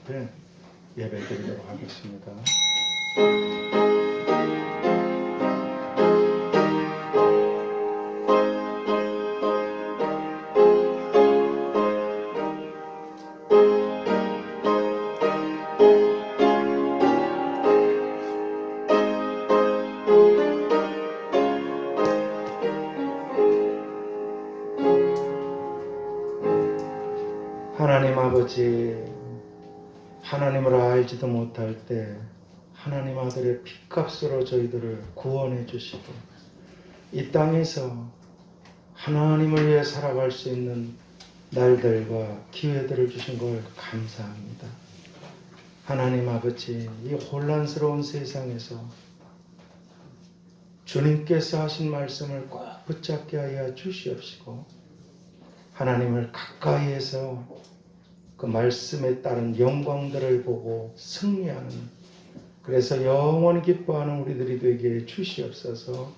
앞에 예배드리도록 하겠습니다. 하나님 아버지, 하나님을 알지도 못할 때 하나님 아들의 피값으로 저희들을 구원해 주시고 이 땅에서 하나님을 위해 살아갈 수 있는 날들과 기회들을 주신 걸 감사합니다. 하나님 아버지, 이 혼란스러운 세상에서 주님께서 하신 말씀을 꼭 붙잡게 하여 주시옵시고 하나님을 가까이에서 그 말씀에 따른 영광들을 보고 승리하는, 그래서 영원히 기뻐하는 우리들이 되게 주시옵소서.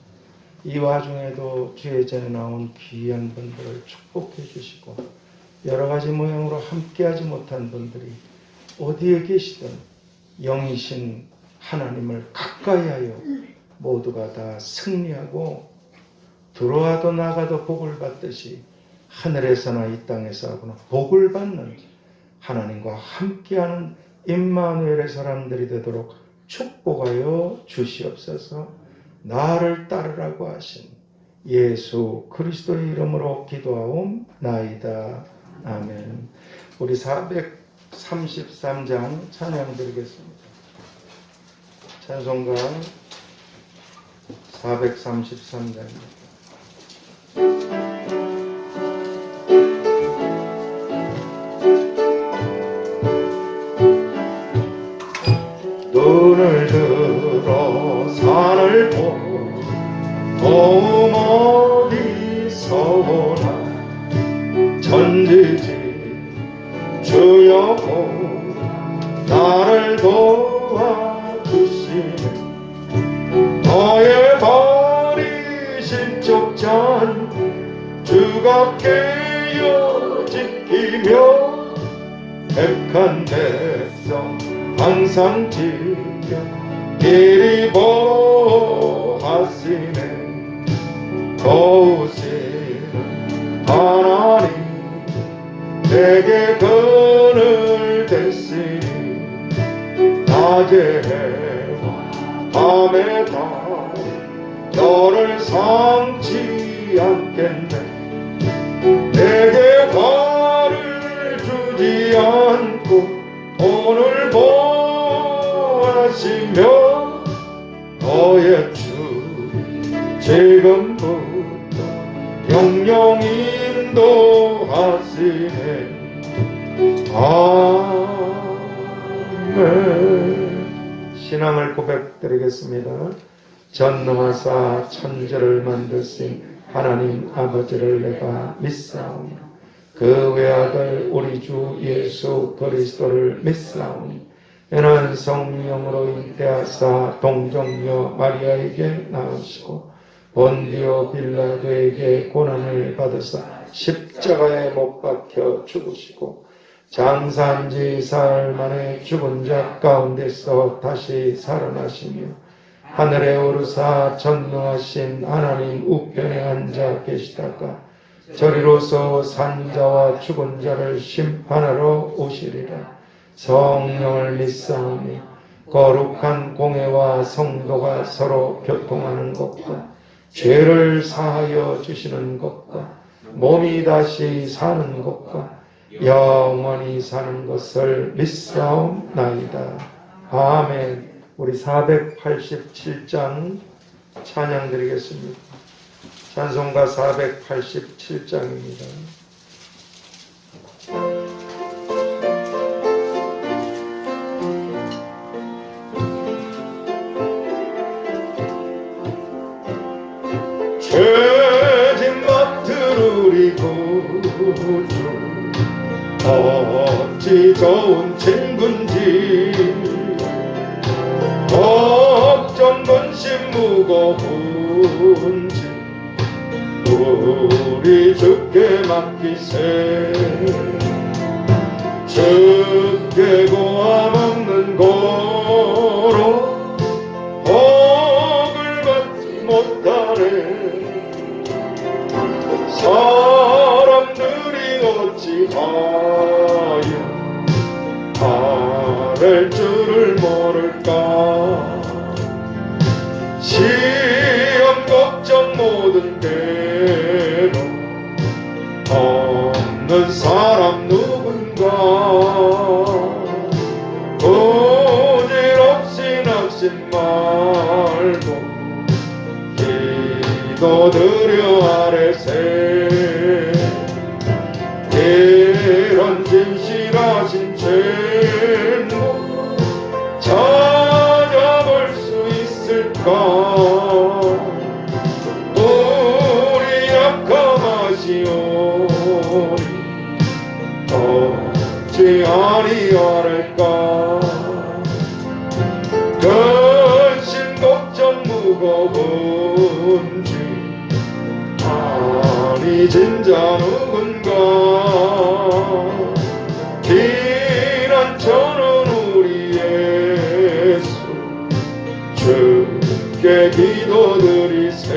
이 와중에도 주의 전에 나온 귀한 분들을 축복해 주시고 여러 가지 모양으로 함께하지 못한 분들이 어디에 계시든 영이신 하나님을 가까이하여 모두가 다 승리하고 들어와도 나가도 복을 받듯이 하늘에서나 이 땅에서나 복을 받는 하나님과 함께하는 임마누엘의 사람들이 되도록 축복하여 주시옵소서. 나를 따르라고 하신 예수 그리스도의 이름으로 기도하옵나이다. 아멘. 우리 433장 찬양 드리겠습니다. 찬송가 433장입니다. 눈을 들어 산을 보고 도움 어디서 오나 천지지 주여 나를 도와주시네. 너의 버리신 족장 주가 깨어 지키며 택한 백성 항상 지켜 이리 보하시네. 도우시는 하나님 내게 그늘 되시니 낮에 해와 밤에 다 너를 삼지 않겠네. 내게 화를 주지 않고 오늘 보하시며 너의 주 지금부터 영영 인도하시네. 아멘. 신앙을 고백드리겠습니다. 전능하사 천지를 만드신 하나님 아버지를 내가 믿사오니 그 외아들 우리 주 예수 그리스도를 믿사오니 이는 성령으로 잉태하사 동정녀 마리아에게 나으시고 본디오 빌라도에게 고난을 받으사 십자가에 못 박혀 죽으시고 장사한 지 사흘 만에 죽은 자 가운데서 다시 살아나시며 하늘에 오르사 전능하신 하나님 우편에 앉아 계시다가 저리로서 산자와 죽은 자를 심판하러 오시리라. 성령을 믿사오니 거룩한 공회와 성도가 서로 교통하는 것과 죄를 사하여 주시는 것과 몸이 다시 사는 것과 영원히 사는 것을 믿사옵나이다. 아멘. 우리 487장 찬양 드리겠습니다. 찬송가 487장입니다. 죄진 맡은 우리 구주 어찌 좋은 친군지 걱정 근심 무거운지 우리 주께 맡기세. 주께 고하옵소서. 아랠 줄을 모를까. 시험 걱정 모든 괴로움 없는 사람 누군가. 고질없이 낙심 말고 기도드려 아뢰세. 이런 진실하신 죄는 찾아볼 수 있을까. 우리 약함하시오니 어찌 아니하랄까. 근심 걱정 무거운지 아니 진짜 누군가. 비난처는 우리 예수 주께 기도드리세.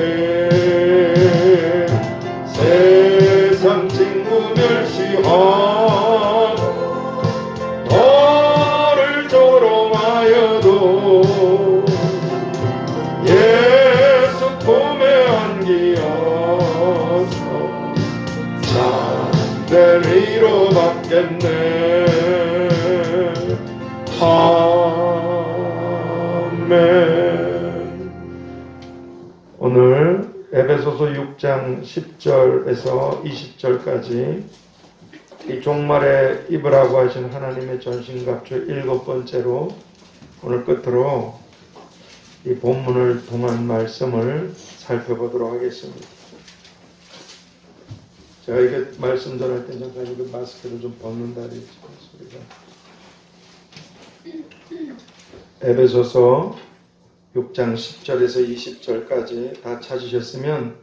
세상 친구 멸시하고 너를 조롱하여도 예수 품에 안기어서 참된 위로 받겠네. 아멘. 오늘 에베소서 6장 10절에서 20절까지 이 종말에 입으라고 하신 하나님의 전신갑주 7번째로 오늘 끝으로 이 본문을 통한 말씀을 살펴보도록 하겠습니다. 제가 이게 말씀 전할 때 잠깐 이거 마스크를 좀 벗는다 그랬지 소리가. 에베소서 6장 10절에서 20절까지 다 찾으셨으면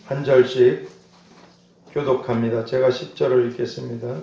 한 절씩 교독합니다. 제가 10절을 읽겠습니다.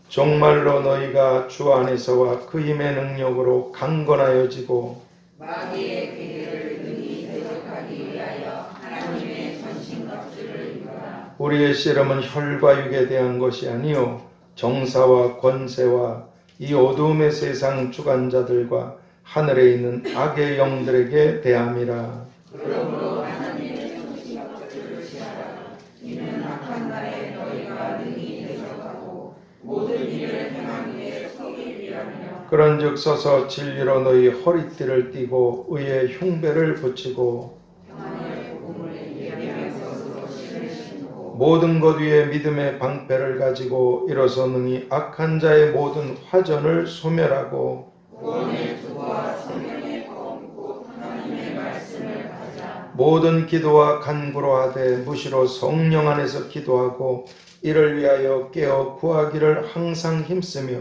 정말로 너희가 주 안에서와 그 힘의 능력으로 강건하여지고 마귀의 계략을 능히 대적하기 위하여 하나님의 전신갑주를 입어라. 우리의 씨름은 혈과 육에 대한 것이 아니요 정사와 권세와 이 어두움의 세상 주관자들과 하늘에 있는 악의 영들에게 대함이라. 그러므로 하나님의 전신갑주를 취하라. 이는 악한 날에 너희가 능히 대적하고 모든 일을 행하기에 서기 위함이라. 그런즉 서서 진리로 너희 허리띠를 띠고 의의 흉배를 붙이고 평안의 복음을 예비한 것으로 신을 신고 모든 것 위에 믿음의 방패를 가지고 일어서 능히 악한 자의 모든 화전을 소멸하고 구원의 투구와 성령의 검 곧 하나님의 말씀을 가자. 모든 기도와 간구로 하되 무시로 성령 안에서 기도하고 이를 위하여 깨어 구하기를 항상 힘쓰며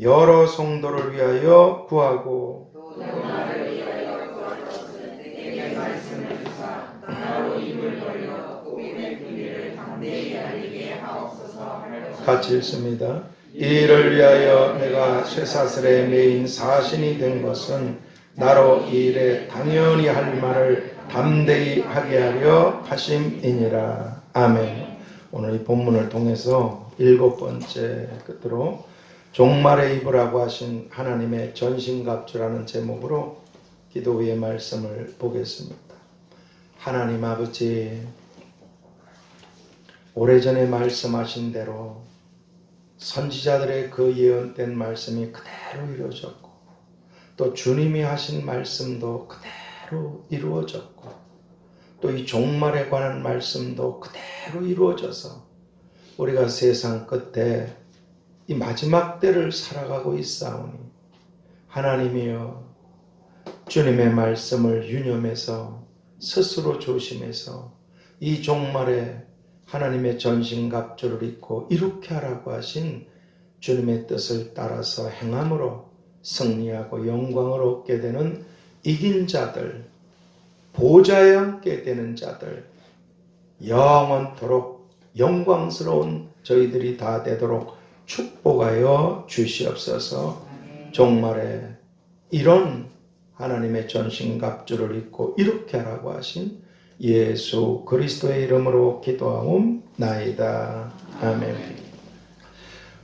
여러 성도를 위하여 구하고 또 나를 위하여 구할 것은 내게 말씀을 주사 나로 입을 벌려 복음의 비밀을 담대히 알리게 하옵소서 할 것이다. 같이 읽습니다. 이 일을 위하여 내가 쇠사슬에 매인 사신이 된 것은 나로 이 일에 당연히 할 말을 담대히 하게 하려 하심이니라. 아멘. 오늘 이 본문을 통해서 7번째 끝으로 종말에 입으라고 하신 하나님의 전신갑주라는 제목으로 기도 후의 말씀을 보겠습니다. 하나님 아버지, 오래전에 말씀하신 대로 선지자들의 그 예언된 말씀이 그대로 이루어졌고 또 주님이 하신 말씀도 그대로 이루어졌고 또 이 종말에 관한 말씀도 그대로 이루어져서 우리가 세상 끝에 이 마지막 때를 살아가고 있사오니 하나님이여 주님의 말씀을 유념해서 스스로 조심해서 이 종말에 하나님의 전신갑주를 입고 이렇게 하라고 하신 주님의 뜻을 따라서 행함으로 승리하고 영광을 얻게 되는 이긴 자들, 보좌에 앉게 되는 자들, 영원토록 영광스러운 저희들이 다 되도록 축복하여 주시옵소서. 종말에 이런 하나님의 전신갑주를 입고 이렇게 하라고 하신 예수 그리스도의 이름으로 기도하옵나이다. 아멘.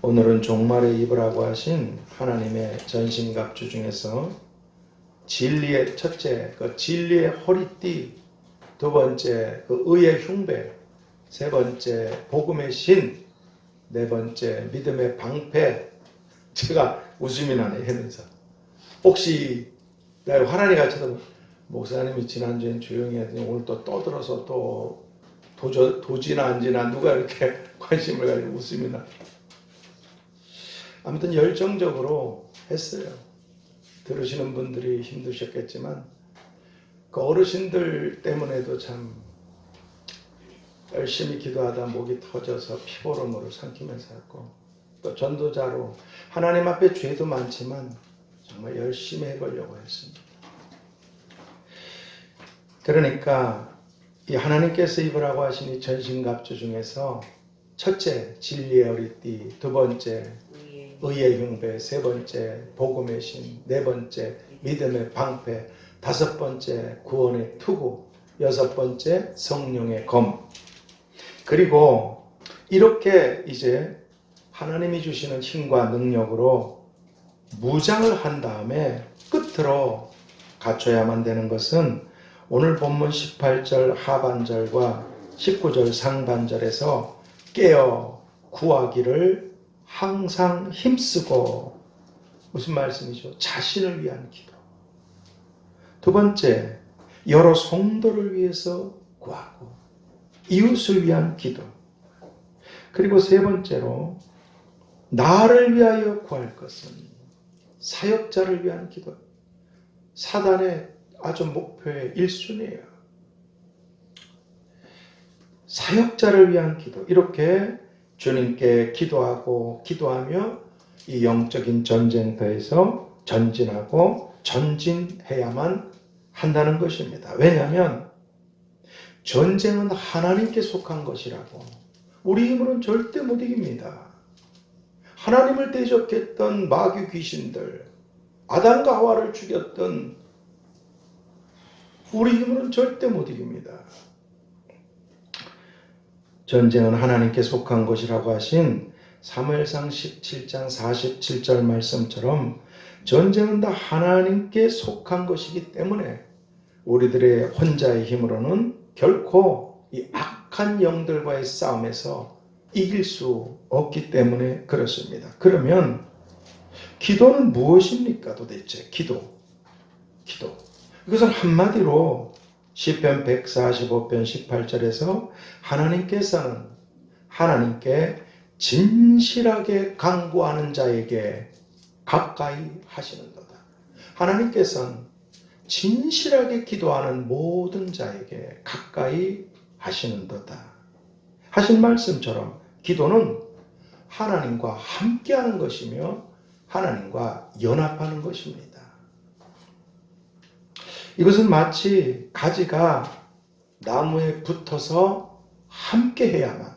오늘은 종말에 입으라고 하신 하나님의 전신갑주 중에서 진리의 첫째, 그 진리의 허리띠, 두 번째, 그 의의 흉배, 세 번째, 복음의 신, 네 번째, 믿음의 방패. 제가 웃음이 나네, 하면서. 혹시, 내가 화란이가 쳐다보면, 목사님이 지난주엔 조용히 했더니 오늘 또 떠들어서 또 도지나 안지나 누가 이렇게 관심을 가지고 웃음이 나. 아무튼 열정적으로 했어요. 들으시는 분들이 힘드셨겠지만 그 어르신들 때문에도 참 열심히 기도하다 목이 터져서 피보름으로 삼키면서 했고, 또 전도자로 하나님 앞에 죄도 많지만 정말 열심히 해보려고 했습니다. 그러니까 이 하나님께서 입으라고 하신 이 전신갑주 중에서 첫째, 진리의 허리띠, 두 번째, 의의 흉배, 세 번째, 복음의 신, 네 번째, 믿음의 방패, 다섯 번째, 구원의 투구, 여섯 번째, 성령의 검. 그리고 이렇게 이제 하나님이 주시는 힘과 능력으로 무장을 한 다음에 끝으로 갖춰야만 되는 것은 오늘 본문 18절 하반절과 19절 상반절에서 깨어 구하기를 항상 힘쓰고, 무슨 말씀이죠? 자신을 위한 기도. 두 번째, 여러 성도를 위해서 구하고 이웃을 위한 기도. 그리고 세 번째로 나를 위하여 구할 것은 사역자를 위한 기도. 사단의 아주 목표의 1순위예요. 사역자를 위한 기도. 이렇게 주님께 기도하며 이 영적인 전쟁터에서 전진하고 전진해야만 한다는 것입니다. 왜냐하면 전쟁은 하나님께 속한 것이라고. 우리 힘으로는 절대 못 이깁니다. 하나님을 대적했던 마귀 귀신들, 아담과 하와를 죽였던 우리 힘으로는 절대 못 이깁니다. 전쟁은 하나님께 속한 것이라고 하신 사무엘상 17장 47절 말씀처럼 전쟁은 다 하나님께 속한 것이기 때문에 우리들의 혼자의 힘으로는 결코 이 악한 영들과의 싸움에서 이길 수 없기 때문에 그렇습니다. 그러면 기도는 무엇입니까? 도대체 기도. 이것은 한마디로 시편 145편 18절에서 하나님께서는 하나님께 진실하게 간구하는 자에게 가까이 하시는도다. 하나님께서는 진실하게 기도하는 모든 자에게 가까이 하시는도다. 하신 말씀처럼 기도는 하나님과 함께하는 것이며 하나님과 연합하는 것입니다. 이것은 마치 가지가 나무에 붙어서 함께 해야만,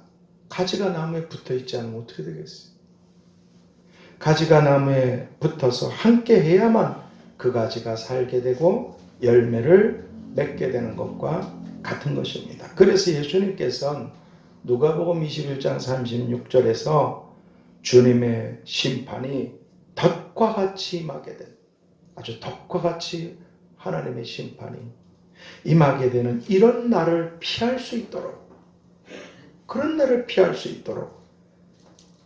가지가 나무에 붙어 있지 않으면 어떻게 되겠어요? 가지가 나무에 붙어서 함께 해야만 그 가지가 살게 되고 열매를 맺게 되는 것과 같은 것입니다. 그래서 예수님께서는 누가복음 21장 36절에서 주님의 심판이 덫과 같이 임하게 된, 아주 덫과 같이 하나님의 심판이 임하게 되는 이런 날을 피할 수 있도록, 그런 날을 피할 수 있도록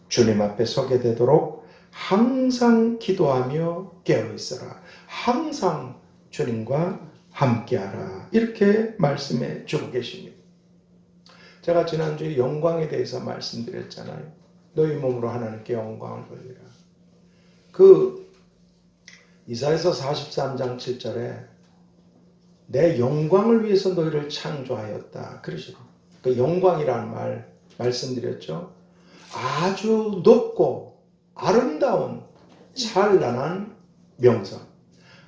주님 앞에 서게 되도록 항상 기도하며 깨어있어라. 항상 주님과 함께하라. 이렇게 말씀해 주고 계십니다. 제가 지난주에 영광에 대해서 말씀드렸잖아요. 너희 몸으로 하나님께 영광을 돌리라. 이사야서 43장 7절에 내 영광을 위해서 너희를 창조하였다. 그러시고 그 영광이라는 말씀드렸죠. 아주 높고 아름다운 찬란한 명성.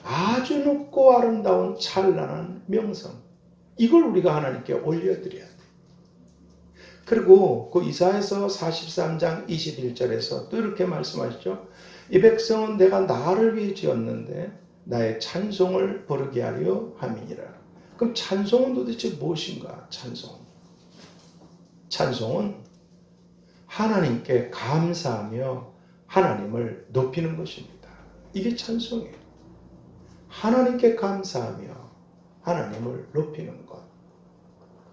아주 높고 아름다운 찬란한 명성. 이걸 우리가 하나님께 올려드려야 돼. 그리고 그 이사야서 43장 21절에서 또 이렇게 말씀하시죠. 이 백성은 내가 나를 위해 지었는데 나의 찬송을 부르게 하려 함이니라. 그럼 찬송은 도대체 무엇인가? 찬송은 하나님께 감사하며 하나님을 높이는 것입니다. 이게 찬송이에요. 하나님께 감사하며 하나님을 높이는 것.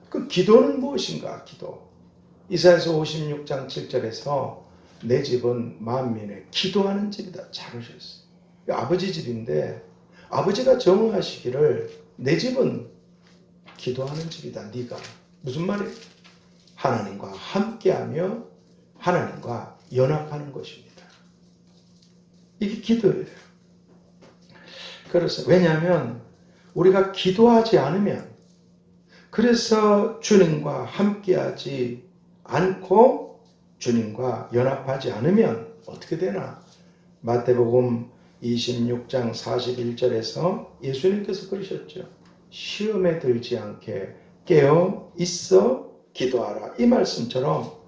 그 기도는 무엇인가? 기도. 이사야서 56장 7절에서 내 집은 만민의 기도하는 집이다. 잘 오셨어요. 아버지 집인데 아버지가 정하시기를 내 집은 기도하는 집이다. 네가. 무슨 말이에요? 하나님과 함께하며 하나님과 연합하는 것입니다. 이게 기도예요. 그래서 왜냐하면 우리가 기도하지 않으면, 그래서 주님과 함께하지 않고 주님과 연합하지 않으면 어떻게 되나? 마태복음 26장 41절에서 예수님께서 그러셨죠. 시험에 들지 않게 깨어 있어 기도하라. 이 말씀처럼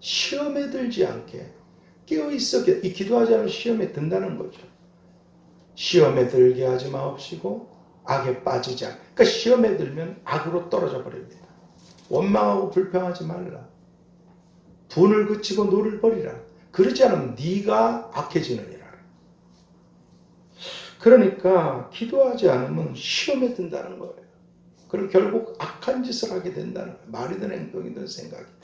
시험에 들지 않게 깨어 있어, 이 기도하지 않으면 시험에 든다는 거죠. 시험에 들게 하지 마옵시고 악에 빠지지 않게. 그러니까 시험에 들면 악으로 떨어져 버립니다. 원망하고 불평하지 말라. 분을 그치고 노를 버리라. 그러지 않으면 네가 악해지느니라. 그러니까 기도하지 않으면 시험에 든다는 거예요. 그럼 결국 악한 짓을 하게 된다는 거예요. 말이든 행동이든 생각이든.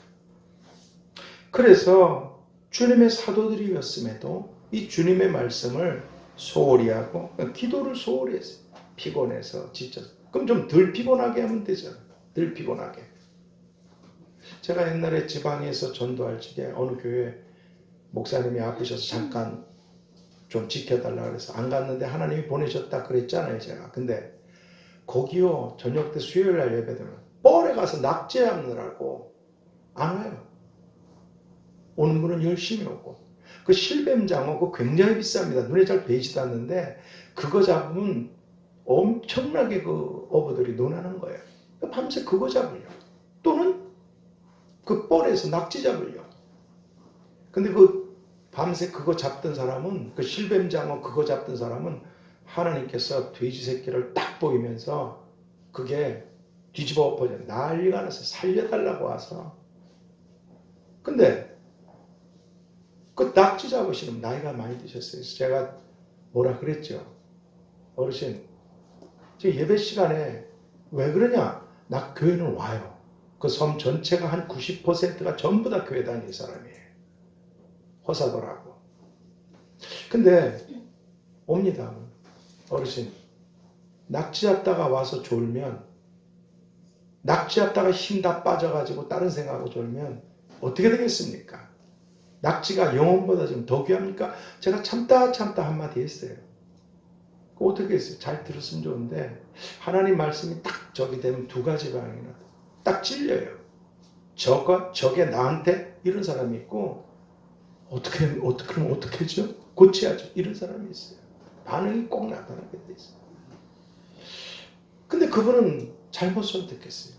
그래서 주님의 사도들이었음에도 이 주님의 말씀을 소홀히 하고 기도를 소홀히 했어요. 피곤해서 지쳐서. 그럼 좀 덜 피곤하게 하면 되잖아요. 덜 피곤하게. 제가 옛날에 지방에서 전도할 적에 어느 교회 목사님이 아프셔서 잠깐 좀 지켜달라 그래서 안 갔는데 하나님이 보내셨다 그랬잖아요, 제가. 근데 거기요, 저녁 때 수요일 날 예배 되면 뻘에 가서 낙지 잡느라고 안 와요. 오는 분은 열심히 오고. 그 실뱀장어 그거 굉장히 비쌉니다. 눈에 잘 보이지도 않는데 그거 잡으면 엄청나게 그 어부들이 논하는 거예요. 밤새 그거 잡으려고. 또는 그 뻘에서 낙지 잡으려고. 근데 그 밤새 그거 잡던 사람은, 그 실뱀장어 그거 잡던 사람은 하나님께서 돼지 새끼를 딱 보이면서 그게 뒤집어 엎어져 난리가 나서 살려달라고 와서. 근데 그 낙지 잡으시는 나이가 많이 드셨어요. 그래서 제가 뭐라 그랬죠. 어르신, 지금 예배 시간에 왜 그러냐? 나 교회는 와요. 그 섬 전체가 한 90%가 전부 다 교회 다니는 사람이에요. 호사더라고. 근데 옵니다. 어르신, 낙지 잡다가 와서 졸면, 낙지 잡다가 힘 다 빠져가지고 다른 생각하고 졸면 어떻게 되겠습니까? 낙지가 영혼보다 지금 더 귀합니까? 제가 참다 한마디 했어요. 어떻게 했어요? 잘 들었으면 좋은데 하나님 말씀이 딱 저기 되면 두 가지 방향이나 딱 찔려요. 저게 나한테 이런 사람이 있고, 그럼 어떻게 하죠? 고쳐야죠. 이런 사람이 있어요. 반응이 꼭 나타나게 돼 있어요. 근데 그분은 잘못 선택했어요.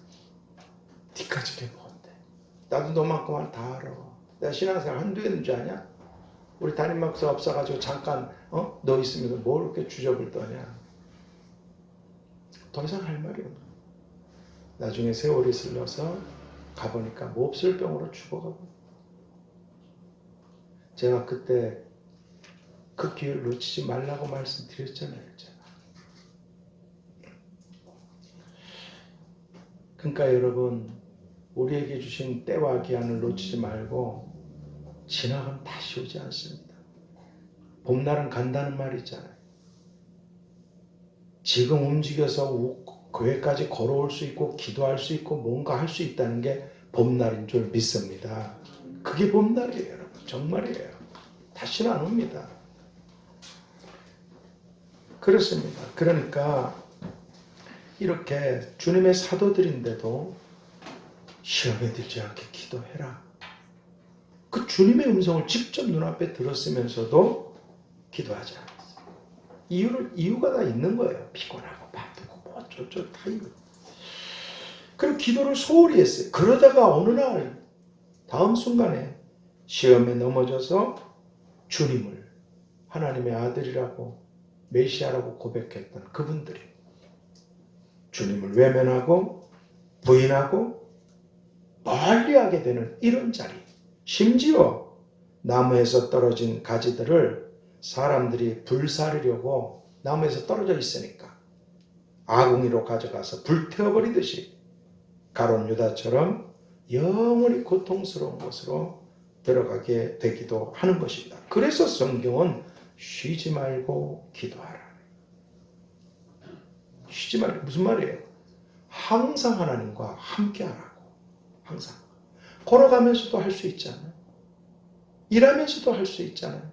니까지 게 뭔데? 나도 너만큼만 다 알아. 내가 신앙생활 한두 개 있는 줄 아냐? 우리 담임 목사 없어가지고 잠깐 너 있으면 뭘 이렇게 주접을 떠냐? 더 이상 할 말이 없어. 나중에 세월이 흘러서 가보니까 몹쓸병으로 죽어가고. 제가 그때 그 기회를 놓치지 말라고 말씀드렸잖아요. 제가. 그러니까 여러분, 우리에게 주신 때와 기한을 놓치지 말고, 지나가면 다시 오지 않습니다. 봄날은 간다는 말이 있잖아요. 지금 움직여서 교회까지 걸어올 수 있고 기도할 수 있고 뭔가 할 수 있다는 게 봄날인 줄 믿습니다. 그게 봄날이에요, 여러분. 정말이에요. 다시는 안 옵니다. 그렇습니다. 그러니까 이렇게 주님의 사도들인데도 시험에 들지 않게 기도해라. 그 주님의 음성을 직접 눈앞에 들었으면서도 기도하지 않았어요. 이유가 다 있는 거예요. 피곤하고 바쁘고 뭐 어쩌고 다 이유. 그럼 기도를 소홀히 했어요. 그러다가 어느 날 다음 순간에 시험에 넘어져서 주님을 하나님의 아들이라고 메시아라고 고백했던 그분들이 주님을 외면하고 부인하고 멀리하게 되는 이런 자리. 심지어 나무에서 떨어진 가지들을 사람들이 불사르려고 나무에서 떨어져 있으니까 아궁이로 가져가서 불태워버리듯이 가룟 유다처럼 영원히 고통스러운 곳으로 들어가게 되기도 하는 것입니다. 그래서 성경은 쉬지 말고 기도하라. 쉬지 말고 무슨 말이에요? 항상 하나님과 함께하라고. 항상. 걸어가면서도 할 수 있잖아요. 일하면서도 할 수 있잖아요.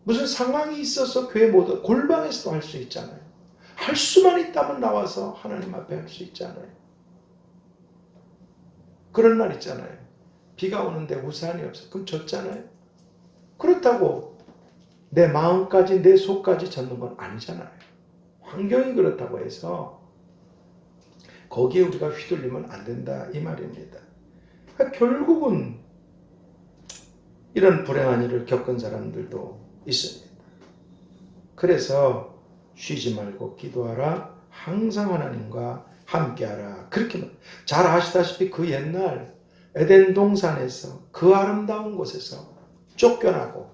무슨 상황이 있어서 교회 못 골방에서도 할 수 있잖아요. 할 수만 있다면 나와서 하나님 앞에 할 수 있잖아요. 그런 날 있잖아요. 비가 오는데 우산이 없어. 그럼 젖잖아요. 그렇다고 내 마음까지 내 속까지 젖는 건 아니잖아요. 환경이 그렇다고 해서 거기에 우리가 휘둘리면 안 된다 이 말입니다. 그러니까 결국은 이런 불행한 일을 겪은 사람들도 있습니다. 그래서 쉬지 말고 기도하라. 항상 하나님과 함께하라. 그렇게 잘 아시다시피 그 옛날 에덴 동산에서 그 아름다운 곳에서 쫓겨나고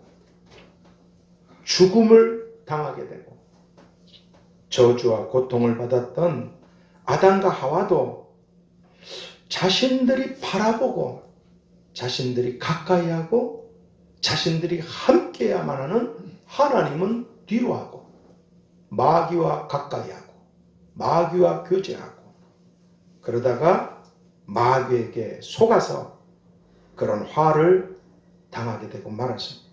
죽음을 당하게 되고 저주와 고통을 받았던 아담과 하와도 자신들이 바라보고 자신들이 가까이하고 자신들이 함께해야만 하는 하나님은 뒤로하고 마귀와 가까이하고 마귀와 교제하고 그러다가 마귀에게 속아서 그런 화를 당하게 되고 말았습니다.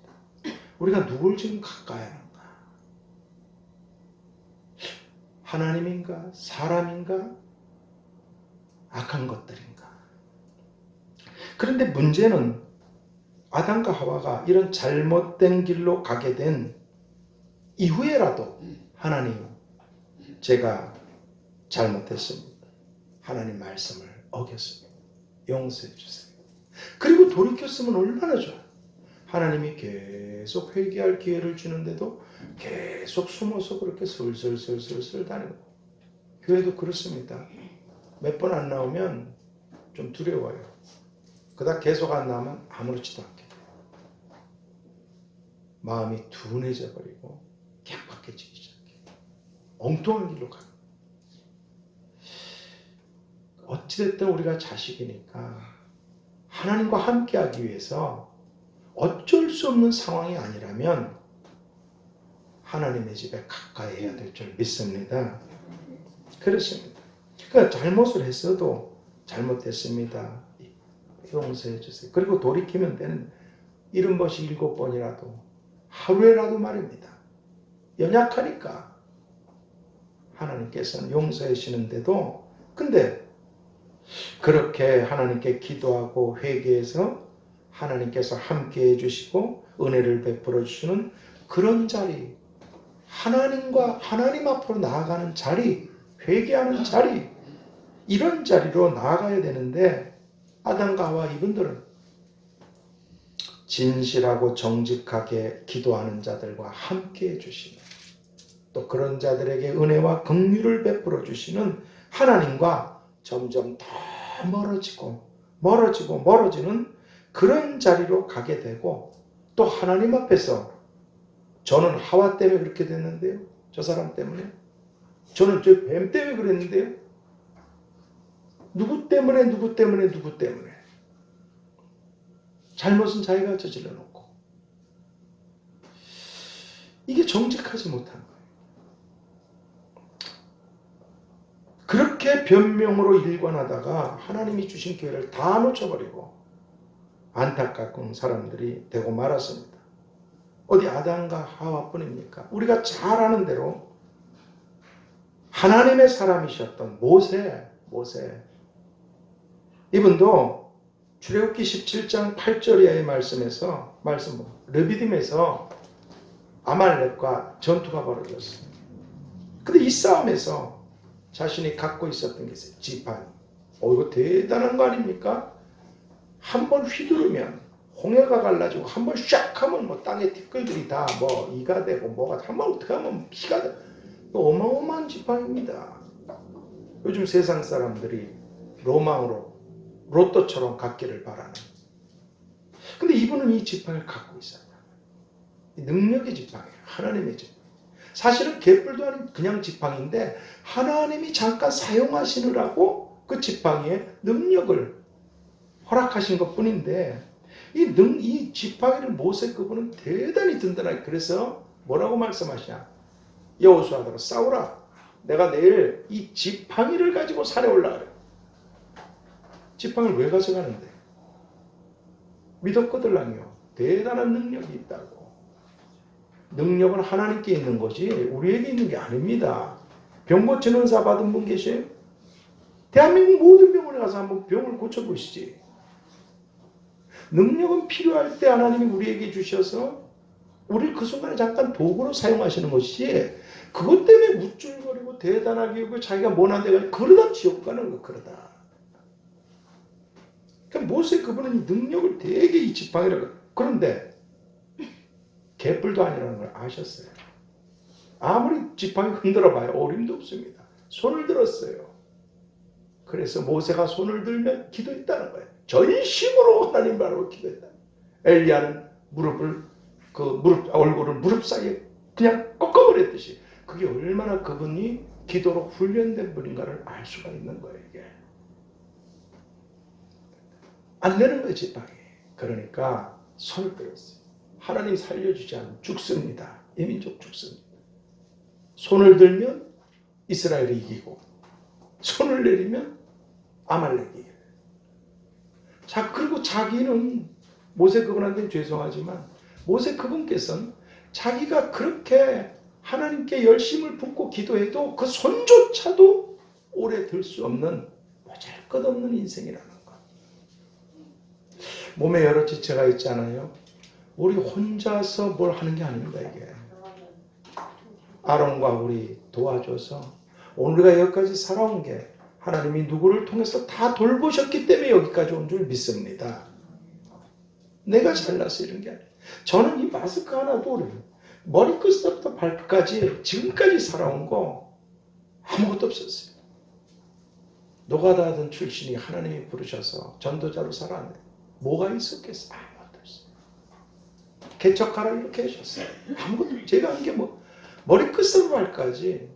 우리가 누굴 지금 가까이 하는가? 하나님인가? 사람인가? 악한 것들인가? 그런데 문제는 아담과 하와가 이런 잘못된 길로 가게 된 이후에라도 하나님, 제가 잘못했습니다. 하나님 말씀을 어겼습니다. 용서해 주세요. 그리고 돌이켰으면 얼마나 좋아요. 하나님이 계속 회개할 기회를 주는데도 계속 숨어서 그렇게 슬슬 다니고, 교회도 그렇습니다. 몇 번 안 나오면 좀 두려워요. 그다음 계속 안 나오면 아무렇지도 않게 돼요. 마음이 둔해져 버리고 객박해지기 시작해요. 엉뚱한 길로 가요. 어찌됐든 우리가 자식이니까 하나님과 함께하기 위해서 어쩔 수 없는 상황이 아니라면 하나님의 집에 가까이 해야 될 줄 믿습니다. 그렇습니다. 그러니까 잘못을 했어도 잘못했습니다. 용서해 주세요. 그리고 돌이키면 되는 70번씩 7번이라도 하루에라도 말입니다. 연약하니까 하나님께서는 용서해 주시는데도, 근데 그렇게 하나님께 기도하고 회개해서 하나님께서 함께 해주시고 은혜를 베풀어 주시는 그런 자리, 하나님 앞으로 나아가는 자리, 회개하는 자리, 이런 자리로 나아가야 되는데, 아담과 하와 이분들은 진실하고 정직하게 기도하는 자들과 함께 해주시는, 또 그런 자들에게 은혜와 긍휼을 베풀어 주시는 하나님과 점점 더 멀어지는 그런 자리로 가게 되고, 또 하나님 앞에서 저는 하와 때문에 그렇게 됐는데요, 저 사람 때문에, 저는 저 뱀 때문에 그랬는데요, 누구 때문에 잘못은 자기가 저질러 놓고, 이게 정직하지 못한 거예요. 그렇게 변명으로 일관하다가 하나님이 주신 기회를 다 놓쳐버리고 안타까운 사람들이 되고 말았습니다. 어디 아담과 하와뿐입니까? 우리가 잘 아는 대로 하나님의 사람이셨던 모세, 이분도 출애굽기 17장 8절 이하의 말씀에서 르비딤에서 아말렉과 전투가 벌어졌어요. 근데 이 싸움에서 자신이 갖고 있었던 게 있어요. 지팡이. 이거 대단한 거 아닙니까? 한번 휘두르면 홍해가 갈라지고, 한번 샥 하면 뭐 땅에 티끌들이 다 뭐 이가 되고 뭐가, 한번 어떻게 하면 피가 돼. 어마어마한 지팡이입니다. 요즘 세상 사람들이 로망으로 로또처럼 갖기를 바라는 근데 이분은 이 지팡이를 갖고 있어요. 능력의 지팡이에요. 하나님의 지팡이. 사실은 개뿔도 아닌 그냥 지팡이인데 하나님이 잠깐 사용하시느라고 그 지팡이의 능력을 허락하신 것 뿐인데 이 지팡이를 모세 그분은 대단히 든든하게 그래서 뭐라고 말씀하시냐. 여호수아더라 싸우라. 내가 내일 이 지팡이를 가지고 산에 올라가래. 지팡이를 왜 가져가는데? 믿었거들랑요. 대단한 능력이 있다고. 능력은 하나님께 있는 거지 우리에게 있는 게 아닙니다. 병 고치는 은사 받은 분 계세요? 대한민국 모든 병원에 가서 한번 병을 고쳐보시지. 능력은 필요할 때 하나님이 우리에게 주셔서 우리를 그 순간에 잠깐 도구로 사용하시는 것이지 그것 때문에 우쭐거리고 대단하게 여기고 자기가 못한 데가 그러다 지옥 가는 거 그러다. 그러니까 모세 그분은 이 능력을 되게 이 지팡이라고. 그런데 개뿔도 아니라는 걸 아셨어요. 아무리 지팡이 흔들어 봐요. 어림도 없습니다. 손을 들었어요. 그래서 모세가 손을 들면 기도했다는 거예요. 전심으로 하나님 바라고 기도했다. 엘리야는 얼굴을 무릎 사이에 그냥 꺾어버렸듯이 그게 얼마나 그분이 기도로 훈련된 분인가를 알 수가 있는 거예요. 이게 안 되는 거예요. 지팡이. 그러니까 손을 들었어요. 하나님 살려주지 않으면 죽습니다. 이 민족 죽습니다. 손을 들면 이스라엘이 이기고 손을 내리면 아말렉이 이겨요. 자, 그리고 자기는 모세 그분한테는 죄송하지만 모세 그분께서는 자기가 그렇게 하나님께 열심을 붓고 기도해도 그 손조차도 오래 들 수 없는 보잘것없는 인생이라는 것. 몸에 여러 지체가 있잖아요. 우리 혼자서 뭘 하는 게 아닙니다. 이게 아론과 우리 도와줘서 오늘 우리가 여기까지 살아온 게 하나님이 누구를 통해서 다 돌보셨기 때문에 여기까지 온 줄 믿습니다. 내가 잘나서 이런 게 아니에요. 저는 이 마스크 하나도 머리끝부터 발끝까지 지금까지 살아온 거 아무것도 없었어요. 노가다 하던 출신이 하나님이 부르셔서 전도자로 살았는데 뭐가 있었겠어요? 아무것도 없어요. 개척하라 이렇게 하셨어요. 아무것도 제가 한 게 뭐 머리끝으로 발까지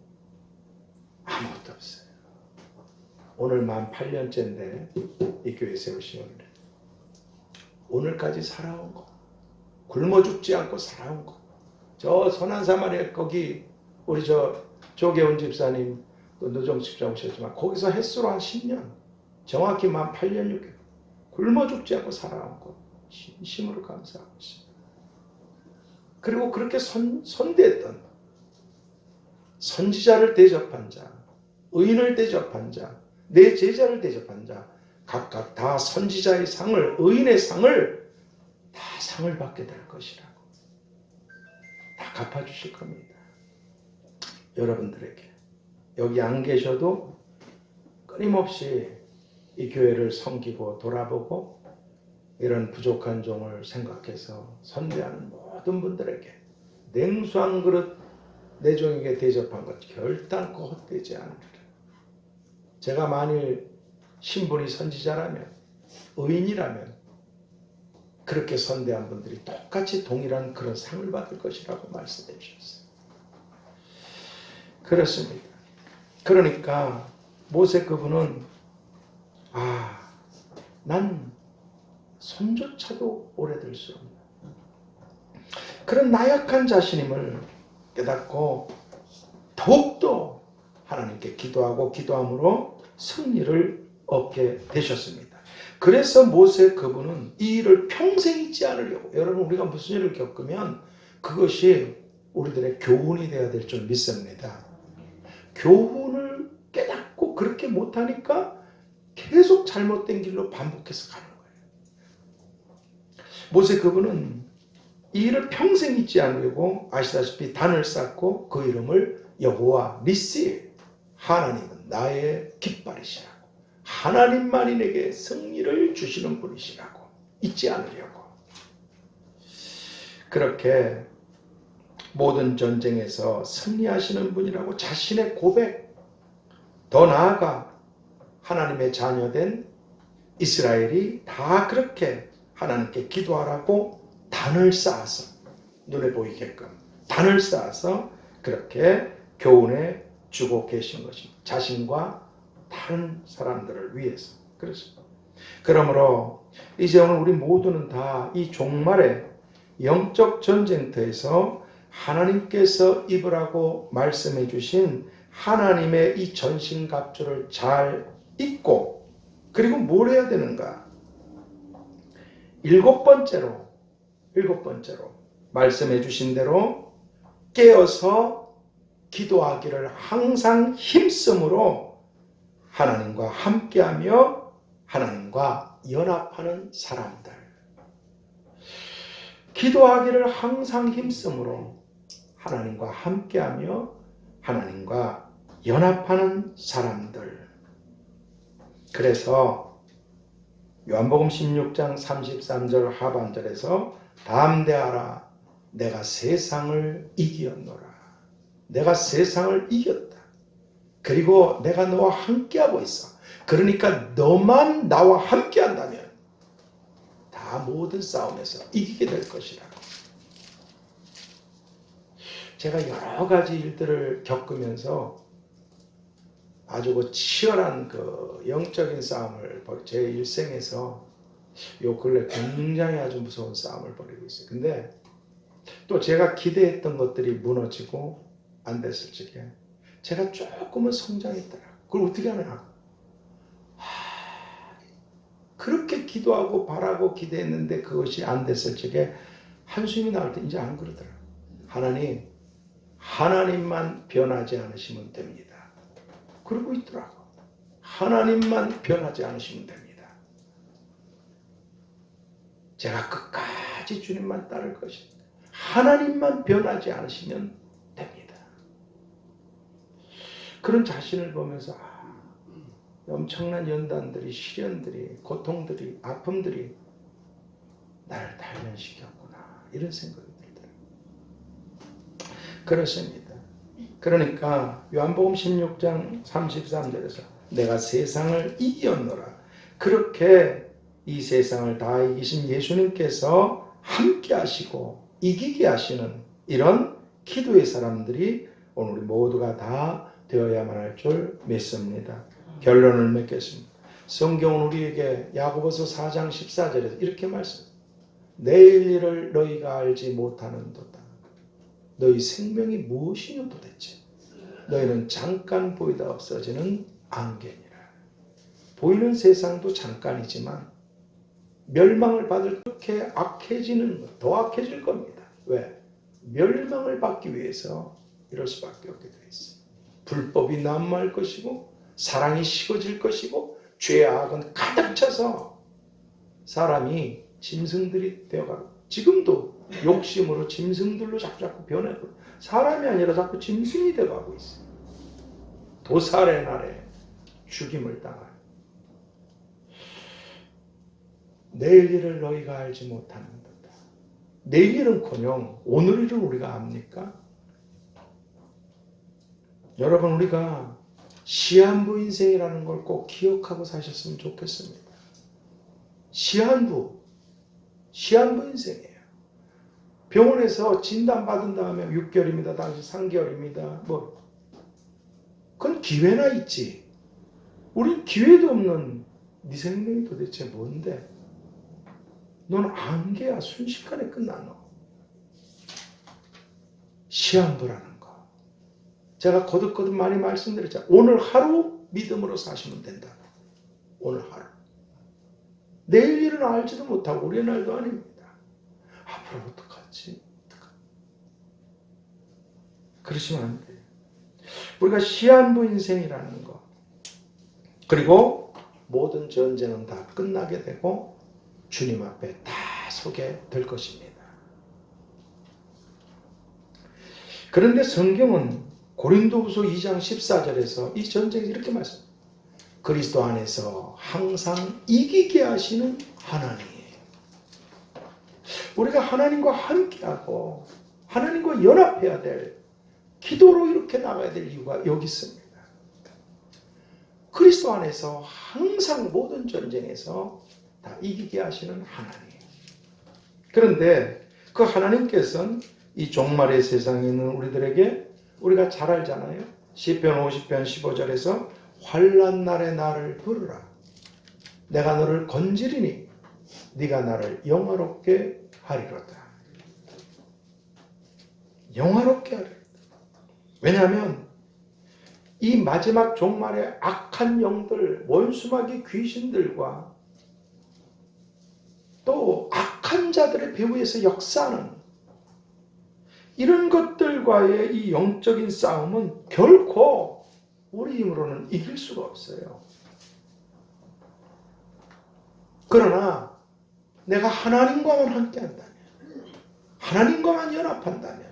아무것도 없어요. 오늘 만 8년째인데 이 교회 세우신 오늘까지 살아온 거 굶어 죽지 않고 살아온 거. 저 선한사마리아 거기 우리 저 조계훈 집사님 또 노정 집사 오셨지만 거기서 횟수로 한 10년 정확히 만 8년 6개월 굶어 죽지 않고 살아온 거 진심으로 감사하고 있습니다. 그리고 그렇게 선대했던 선지자를 대접한 자, 의인을 대접한 자, 내 제자를 대접한 자 각각 다 선지자의 상을, 의인의 상을 다 상을 받게 될 것이라고 다 갚아주실 겁니다. 여러분들에게 여기 안 계셔도 끊임없이 이 교회를 섬기고 돌아보고 이런 부족한 종을 생각해서 선대하는 모든 분들에게 냉수 한 그릇 내 종에게 대접한 것 결단코 헛되지 않으리라. 제가 만일 신분이 선지자라면 의인이라면 그렇게 선대한 분들이 똑같이 동일한 그런 상을 받을 것이라고 말씀해 주셨어요. 그렇습니다. 그러니까 모세 그분은 난 손조차도 오래될 수 없는 그런 나약한 자신임을 깨닫고 더욱더 하나님께 기도하고 기도함으로 승리를 얻게 되셨습니다. 그래서 모세 그분은 이 일을 평생 잊지 않으려고. 여러분 우리가 무슨 일을 겪으면 그것이 우리들의 교훈이 되어야 될 줄 믿습니다. 교훈을 깨닫고 그렇게 못하니까 계속 잘못된 길로 반복해서 가는 거예요. 모세 그분은 이 일을 평생 잊지 않으려고 아시다시피 단을 쌓고 그 이름을 여호와 니시, 하나님은 나의 깃발이시라고, 하나님만이 내게 승리를 주시는 분이시라고 잊지 않으려고. 그렇게 모든 전쟁에서 승리하시는 분이라고 자신의 고백, 더 나아가 하나님의 자녀된 이스라엘이 다 그렇게 하나님께 기도하라고 단을 쌓아서 눈에 보이게끔 단을 쌓아서 그렇게 교훈해 주고 계신 것입니다. 자신과 다른 사람들을 위해서. 그렇습니다. 그러므로 이제 오늘 우리 모두는 다 이 종말의 영적 전쟁터에서 하나님께서 입으라고 말씀해 주신 하나님의 이 전신갑주를 잘 입고 그리고 뭘 해야 되는가? 일곱 번째로 말씀해 주신 대로 깨어서 기도하기를 항상 힘쓰므로 하나님과 함께하며 하나님과 연합하는 사람들. 기도하기를 항상 힘쓰므로 하나님과 함께하며 하나님과 연합하는 사람들. 그래서 요한복음 16장 33절 하반절에서 담대하라 내가 세상을 이기었노라. 내가 세상을 이겼다. 그리고 내가 너와 함께하고 있어. 그러니까 너만 나와 함께한다면 다 모든 싸움에서 이기게 될 것이라고. 제가 여러 가지 일들을 겪으면서 아주 그 치열한 그 영적인 싸움을 제 일생에서 요 근래 굉장히 아주 무서운 싸움을 벌이고 있어요. 근데 또 제가 기대했던 것들이 무너지고 안 됐을 적에 제가 조금은 성장했더라고요. 그걸 어떻게 하냐? 그렇게 기도하고 바라고 기대했는데 그것이 안 됐을 적에 한숨이 나올 때 이제 안 그러더라고요. 하나님만 변하지 않으시면 됩니다. 그러고 있더라고. 하나님만 변하지 않으시면 됩니다. 제가 끝까지 주님만 따를 것입니다. 하나님만 변하지 않으시면 됩니다. 그런 자신을 보면서 엄청난 연단들이, 시련들이, 고통들이, 아픔들이 나를 단련시켰구나 이런 생각이 들더라고요. 그렇습니다. 그러니까 요한복음 16장 33절에서 내가 세상을 이기었노라. 그렇게 이 세상을 다 이기신 예수님께서 함께 하시고 이기게 하시는 이런 기도의 사람들이 오늘 우리 모두가 다 되어야만 할 줄 믿습니다. 결론을 맺겠습니다. 성경은 우리에게 야고보서 4장 14절에서 이렇게 말씀합니다. 내일 일을 너희가 알지 못하는도다. 너희 생명이 무엇이냐 도대체. 너희는 잠깐 보이다 없어지는 안개니라. 보이는 세상도 잠깐이지만 멸망을 받을 그렇게 악해지는 더 악해질 겁니다. 왜? 멸망을 받기 위해서 이럴 수밖에 없게 되어 있어요. 불법이 난무할 것이고 사랑이 식어질 것이고 죄악은 가득 차서 사람이 짐승들이 되어가고 지금도 욕심으로 짐승들로 자꾸 변해고 사람이 아니라 자꾸 짐승이 되어가고 있어요. 도살의 날에 죽임을 당할 내일 일을 너희가 알지 못하는도다. 내일 일은커녕 오늘 일을 우리가 압니까? 여러분 우리가 시한부 인생이라는 걸 꼭 기억하고 사셨으면 좋겠습니다. 시한부 인생이에요. 병원에서 진단받은 다음에 6개월입니다. 당시 3개월입니다. 그건 기회나 있지. 우린 기회도 없는 네 생명이 도대체 뭔데? 넌 안개야. 순식간에 끝나 너. 시한부라는 거. 제가 거듭거듭 많이 말씀드렸잖아요. 오늘 하루 믿음으로 사시면 된다. 오늘 하루. 내일 일은 알지도 못하고 우리의 날도 아닙니다. 앞으로 어떡하지? 그러시면 안 돼요. 우리가 시한부 인생이라는 거. 그리고 모든 전쟁은 다 끝나게 되고 주님 앞에 다 서게 될 것입니다. 그런데 성경은 고린도후서 2장 14절에서 이 전쟁이 이렇게 말씀합니다. 그리스도 안에서 항상 이기게 하시는 하나님이에요. 우리가 하나님과 함께하고 하나님과 연합해야 될 기도로 이렇게 나가야 될 이유가 여기 있습니다. 그리스도 안에서 항상 모든 전쟁에서 다 이기게 하시는 하나님. 그런데 그 하나님께서는 이 종말의 세상에 있는 우리들에게 우리가 잘 알잖아요. 시편 50편 15절에서 환난 날에 나를 부르라. 내가 너를 건지리니 네가 나를 영화롭게 하리로다. 영화롭게 하리로다. 왜냐하면 이 마지막 종말의 악한 영들, 원수마귀 귀신들과 또 악한 자들의 배후에서 역사하는 이런 것들과의 이 영적인 싸움은 결코 우리 힘으로는 이길 수가 없어요. 그러나 내가 하나님과만 함께한다면, 하나님과만 연합한다면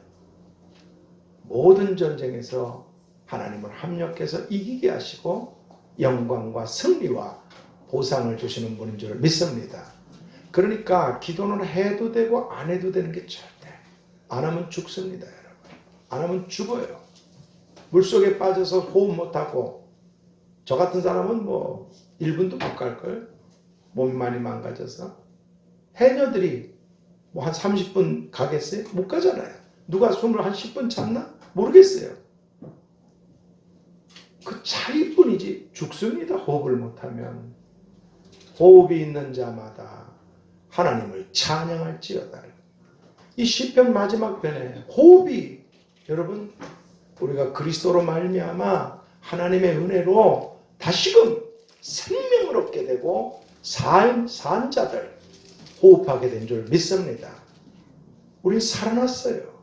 모든 전쟁에서 하나님을 합력해서 이기게 하시고 영광과 승리와 보상을 주시는 분인 줄 믿습니다. 그러니까 기도는 해도 되고 안 해도 되는 게 절대 안 하면 죽습니다. 여러분. 안 하면 죽어요. 물속에 빠져서 호흡 못하고 저 같은 사람은 뭐 1분도 못 갈걸. 몸이 많이 망가져서. 해녀들이 뭐 한 30분 가겠어요? 못 가잖아요. 누가 숨을 한 10분 참나? 모르겠어요. 그 차이뿐이지 죽습니다. 호흡을 못하면. 호흡이 있는 자마다 하나님을 찬양할지어다. 이 시편 마지막 편에 호흡이 여러분 우리가 그리스도로 말미암아 하나님의 은혜로 다시금 생명을 얻게 되고 산 자들 호흡하게 된 줄 믿습니다. 우린 살아났어요.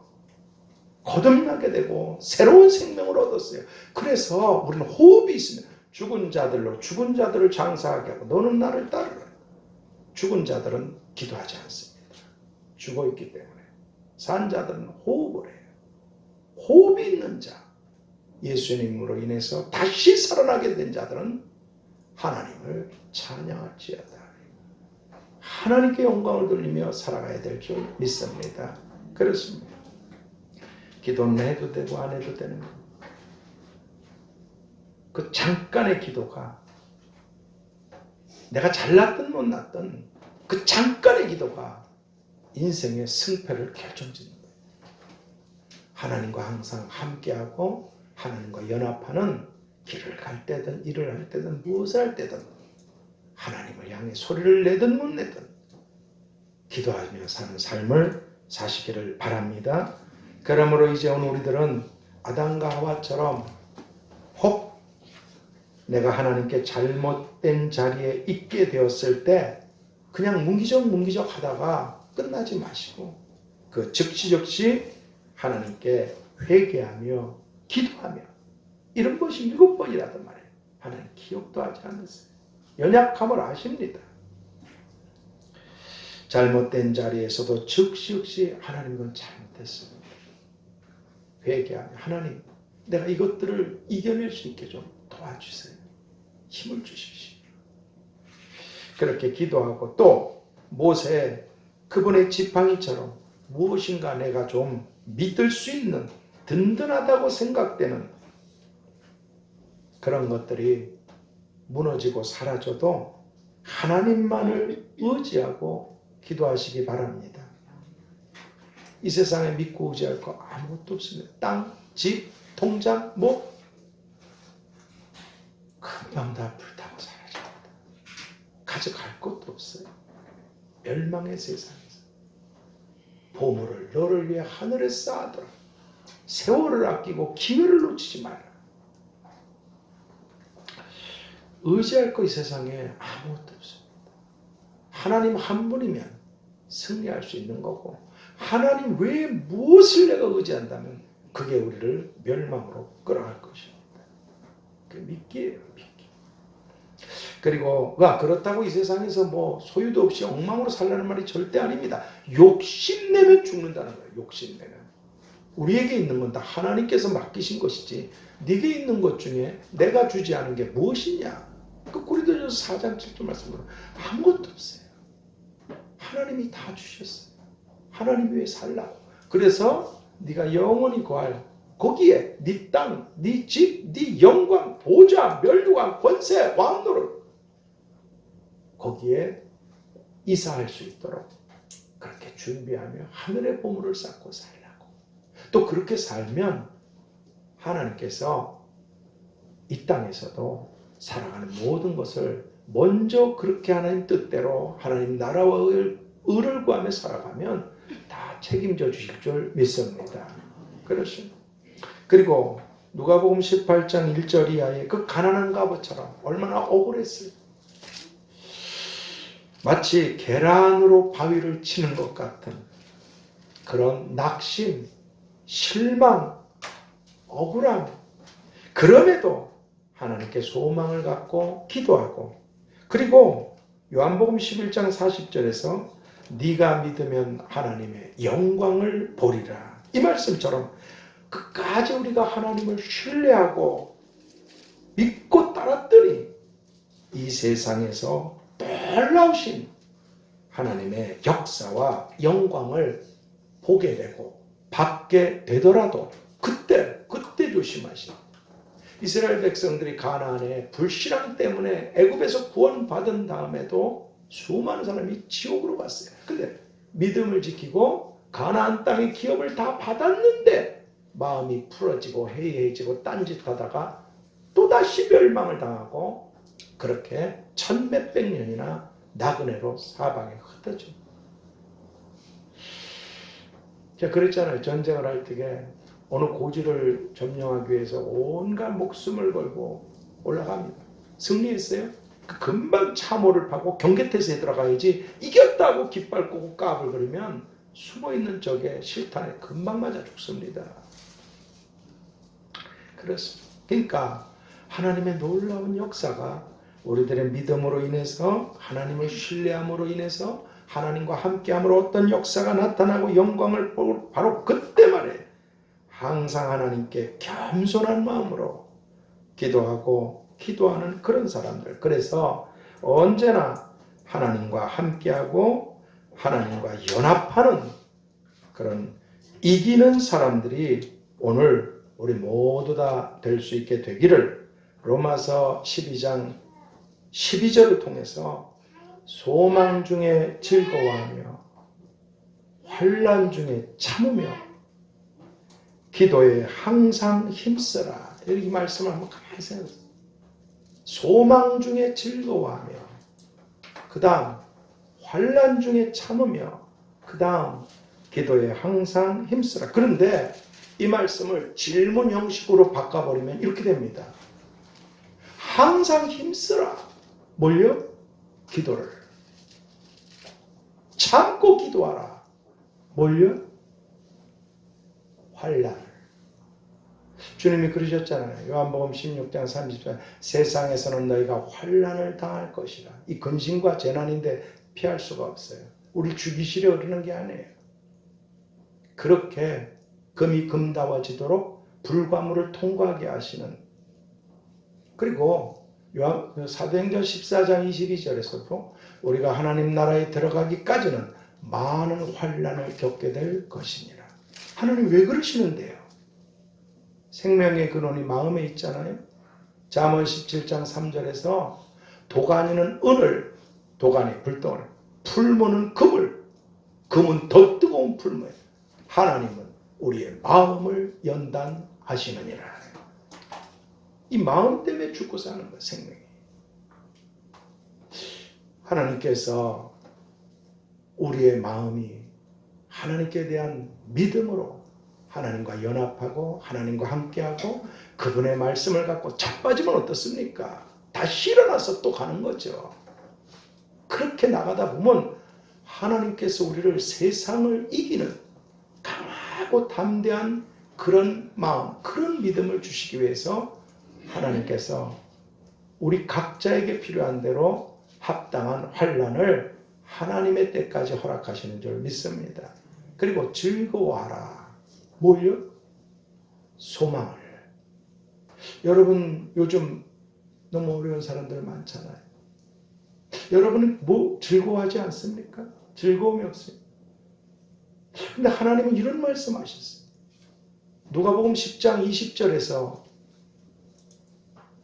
거듭나게 되고 새로운 생명을 얻었어요. 그래서 우리는 호흡이 있으면 죽은 자들로 죽은 자들을 장사하게 하고 너는 나를 따르라. 죽은 자들은 기도하지 않습니다. 죽어 있기 때문에. 산 자들은 호흡을 해요. 호흡이 있는 자, 예수님으로 인해서 다시 살아나게 된 자들은 하나님을 찬양할지어다. 하나님께 영광을 돌리며 살아가야 될 줄 믿습니다. 그렇습니다. 기도는 해도 되고 안 해도 되는 겁니다. 그 잠깐의 기도가 내가 잘났든 못났든 그 잠깐의 기도가 인생의 승패를 결정짓는 거예요. 하나님과 항상 함께하고 하나님과 연합하는 길을 갈 때든 일을 할 때든 무엇을 할 때든 하나님을 향해 소리를 내든 못 내든 기도하며 사는 삶을 사시기를 바랍니다. 그러므로 이제 오늘 우리들은 아담과 하와처럼 혹 내가 하나님께 잘못된 자리에 있게 되었을 때 그냥 문기적 하다가 끝나지 마시고 그 즉시 하나님께 회개하며 기도하며 이런 것이 7번이라도 말해요. 하나님 기억도 하지 않으세요. 연약함을 아십니다. 잘못된 자리에서도 즉시 하나님 이건 잘못했습니다. 회개하며 하나님 내가 이것들을 이겨낼 수 있게 좀 도와주세요. 힘을 주십시오. 그렇게 기도하고 또 모세 그분의 지팡이처럼 무엇인가 내가 좀 믿을 수 있는 든든하다고 생각되는 그런 것들이 무너지고 사라져도 하나님만을 의지하고 기도하시기 바랍니다. 이 세상에 믿고 의지할 거 아무것도 없습니다. 땅, 집, 통장, 뭐 금방 다 불타고 사라집니다. 가져갈 것도 없어요. 멸망의 세상에서 보물을 너를 위해 하늘에 쌓아둬라. 세월을 아끼고 기회를 놓치지 마라. 의지할 거 이 세상에 아무것도 없습니다. 하나님 한 분이면 승리할 수 있는 거고 하나님 외에 무엇을 내가 의지한다면 그게 우리를 멸망으로 끌어갈 것입니다. 그 믿기예요. 믿기. 그리고 그렇다고 이 세상에서 뭐 소유도 없이 엉망으로 살라는 말이 절대 아닙니다. 욕심내면 죽는다는 거예요. 욕심내면. 우리에게 있는 건 다 하나님께서 맡기신 것이지 네게 있는 것 중에 내가 주지 않은 게 무엇이냐. 그 고린도전서 4장 7절 말씀으로 아무것도 없어요. 하나님이 다 주셨어요. 하나님 위해 살라고. 그래서 네가 영원히 거할 거기에 네 땅, 네 집, 네 영광, 보좌, 멸류관, 권세, 왕노를 거기에 이사할 수 있도록 그렇게 그렇게 준비하며 하늘의 보물을 쌓고 살라고. 또 그렇게 살면 하나님께서 이 땅에서도 살아가는 모든 것을 먼저 그렇게 하나님 뜻대로 하나님 나라와 의를 구하며 살아가면 다 책임져 주실 줄 믿습니다. 그렇습니다. 그리고 누가복음 18장 1절 이하의 그 가난한 과부처럼 얼마나 억울했어요. 마치 계란으로 바위를 치는 것 같은 그런 낙심, 실망, 억울함, 그럼에도 하나님께 소망을 갖고 기도하고, 그리고 요한복음 11장 40절에서 네가 믿으면 하나님의 영광을 보리라, 이 말씀처럼 끝까지 우리가 하나님을 신뢰하고 믿고 따랐더니 이 세상에서 놀라우신 하나님의 역사와 영광을 보게 되고 받게 되더라도 그때 조심하시오. 이스라엘 백성들이 가나안의 불신앙 때문에 애굽에서 구원받은 다음에도 수많은 사람이 지옥으로 갔어요. 근데 믿음을 지키고 가나안 땅의 기업을 다 받았는데 마음이 풀어지고 해이해지고 딴짓하다가 또다시 멸망을 당하고 그렇게 천몇백 년이나 나그네로 사방에 흩어져. 제가 그랬잖아요. 전쟁을 할 때에 어느 고지를 점령하기 위해서 온갖 목숨을 걸고 올라갑니다. 승리했어요? 금방 참호를 파고 경계태세에 들어가야지, 이겼다고 깃발 꽂고 까불거리면 숨어있는 적의 실탄에 금방 맞아 죽습니다. 그렇습니다. 그러니까 하나님의 놀라운 역사가 우리들의 믿음으로 인해서, 하나님을 신뢰함으로 인해서 하나님과 함께함으로 어떤 역사가 나타나고 영광을 보고 바로 그때 말에 항상 하나님께 겸손한 마음으로 기도하는 그런 사람들. 그래서 언제나 하나님과 함께하고 하나님과 연합하는 그런 이기는 사람들이 오늘 우리 모두 다 될 수 있게 되기를 로마서 12장 12절을 통해서 소망 중에 즐거워하며 환난 중에 참으며 기도에 항상 힘쓰라. 이 말씀을 한번 가만히 생각해보세요. 소망 중에 즐거워하며, 그 다음 환난 중에 참으며, 그 다음 기도에 항상 힘쓰라. 그런데 이 말씀을 질문 형식으로 바꿔버리면 이렇게 됩니다. 항상 힘쓰라. 뭘요? 기도를. 참고 기도하라. 뭘요? 환난을. 주님이 그러셨잖아요. 요한복음 16장 30절 세상에서는 너희가 환난을 당할 것이라. 이 근심과 재난인데 피할 수가 없어요. 우리 죽이시려 그러는 게 아니에요. 그렇게 금이 금다워지도록 불과물을 통과하게 하시는. 그리고 사도행전 14장 22절에서도 우리가 하나님 나라에 들어가기까지는 많은 환난을 겪게 될 것이니라. 하나님 왜 그러시는데요? 생명의 근원이 마음에 있잖아요. 잠언 17장 3절에서 도가니는 은을, 도가니 불덩어리, 풀무는 금을, 금은 더 뜨거운 풀무예요. 하나님은 우리의 마음을 연단하시느니라. 이 마음 때문에 죽고 사는 거예요. 생명이. 하나님께서 우리의 마음이 하나님께 대한 믿음으로 하나님과 연합하고 하나님과 함께하고 그분의 말씀을 갖고 자빠지면 어떻습니까? 다시 일어나서 또 가는 거죠. 그렇게 나가다 보면 하나님께서 우리를 세상을 이기는 강하고 담대한 그런 마음, 그런 믿음을 주시기 위해서 하나님께서 우리 각자에게 필요한 대로 합당한 환난을 하나님의 때까지 허락하시는 줄 믿습니다. 그리고 즐거워하라. 뭐요? 소망을. 여러분 요즘 너무 어려운 사람들 많잖아요. 여러분은 뭐 즐거워하지 않습니까? 즐거움이 없어요. 근데 하나님은 이런 말씀하셨어요. 누가복음 10장 20절에서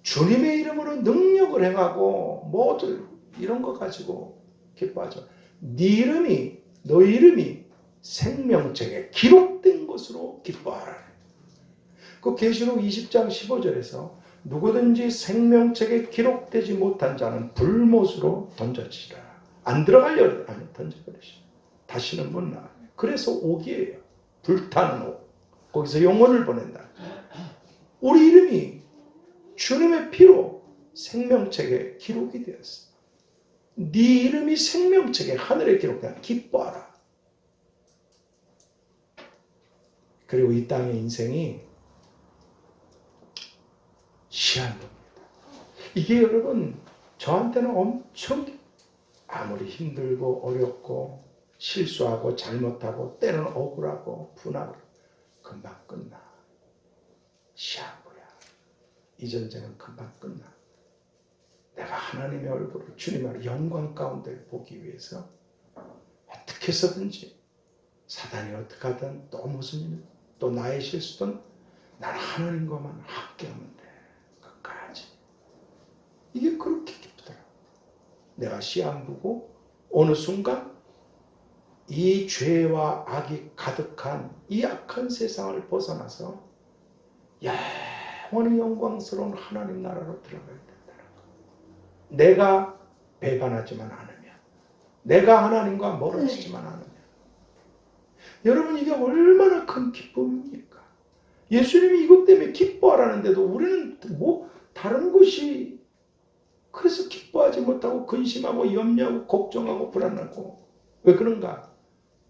주님의 이름으로 능력을 행하고 모두 이런 거 가지고 기뻐하죠. 네 이름이, 너희 이름이 생명책에 기록된 것으로 기뻐하라. 그 계시록 20장 15절에서 누구든지 생명책에 기록되지 못한 자는 불못으로 던져지라. 안 들어가려고 하면 던져버리시라. 다시는 못 나와요. 그래서 옥이에요. 불타는 옥. 거기서 영혼을 보낸다. 우리 이름이 주님의 피로 생명책에 기록이 되었어. 네 이름이 생명책에 하늘에 기록되라. 기뻐하라. 그리고 이 땅의 인생이 시한부입니다. 이게 여러분 저한테는 엄청 아무리 힘들고 어렵고 실수하고 잘못하고 때는 억울하고 분하고 금방 끝나. 시한부야. 이 전쟁은 금방 끝나. 내가 하나님의 얼굴을 주님의 영광 가운데 보기 위해서 어떻게 해서든지 사단이 어떻게 하든 또 무슨 일, 또 나의 실수든 나는 하나님과만 함께하면 돼. 끝까지. 이게 그렇게 기쁘더라고. 내가 시한부고 어느 순간 이 죄와 악이 가득한 이 악한 세상을 벗어나서 영원히 영광스러운 하나님 나라로 들어가야 된다는 거. 내가 배반하지만 않으면, 내가 하나님과 멀어지지만 않으면, 여러분 이게 얼마나 큰 기쁨입니까? 예수님이 이것 때문에 기뻐하라는데도 우리는 뭐 다른 것이 그래서 기뻐하지 못하고 근심하고 염려하고 걱정하고 불안하고. 왜 그런가?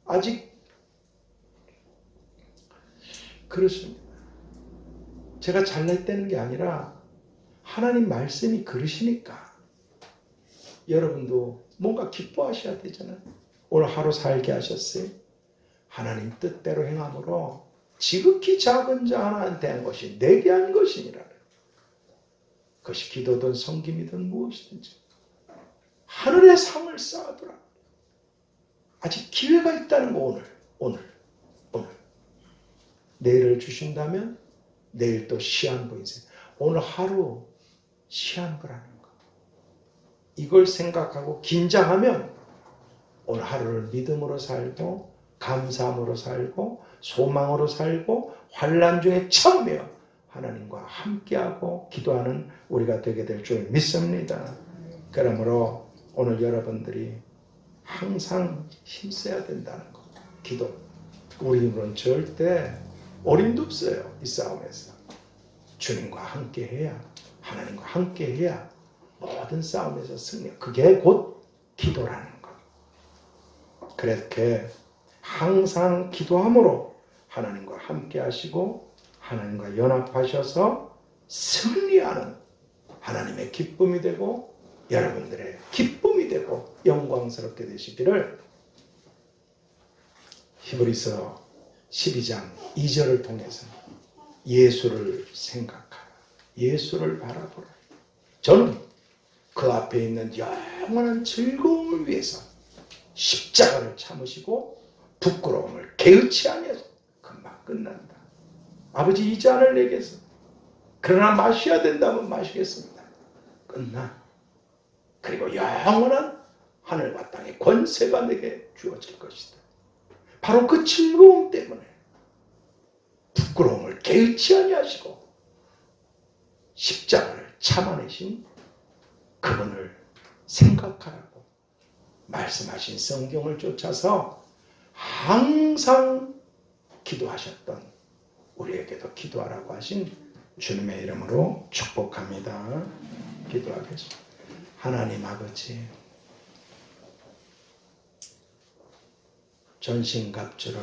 아직 그렇습니다. 제가 잘났다는 게 아니라 하나님 말씀이 그러시니까 여러분도 뭔가 기뻐하셔야 되잖아요. 오늘 하루 살게 하셨어요. 하나님 뜻대로 행함으로 지극히 작은 자 하나한테 한 것이 내게 한 것이니라. 그것이 기도든 성김이든 무엇이든지 하늘의 상을 쌓아두라. 아직 기회가 있다는 거. 오늘 내일을 주신다면 내일 또 시한부 인생. 오늘 하루 시한부라는 거. 이걸 생각하고 긴장하면 오늘 하루를 믿음으로 살고 감사함으로 살고 소망으로 살고 환난 중에 참으며 하나님과 함께하고 기도하는 우리가 되게 될 줄 믿습니다. 그러므로 오늘 여러분들이 항상 힘써야 된다는 거. 기도. 우리 힘으로는 절대 어림도 없어요. 이 싸움에서. 주님과 함께해야, 하나님과 함께해야 모든 싸움에서 승리. 그게 곧 기도라는 거. 그렇게 항상 기도함으로 하나님과 함께하시고 하나님과 연합하셔서 승리하는 하나님의 기쁨이 되고 여러분들의 기쁨이 되고 영광스럽게 되시기를 히브리서 12장 2절을 통해서 예수를 생각하라. 예수를 바라보라. 저는 그 앞에 있는 영원한 즐거움을 위해서 십자가를 참으시고 부끄러움을 개의치 아니하시고 금방 끝난다. 아버지 이 잔을 내게서 그러나 마셔야 된다면 마시겠습니다. 끝나. 그리고 영원한 하늘과 땅의 권세가 내게 주어질 것이다. 바로 그 즐거움 때문에 부끄러움을 개의치 아니하시고 십자가를 참아내신 그분을 생각하라고 말씀하신 성경을 쫓아서 항상 기도하셨던 우리에게도 기도하라고 하신 주님의 이름으로 축복합니다. 기도하겠습니다. 하나님 아버지, 전신갑주를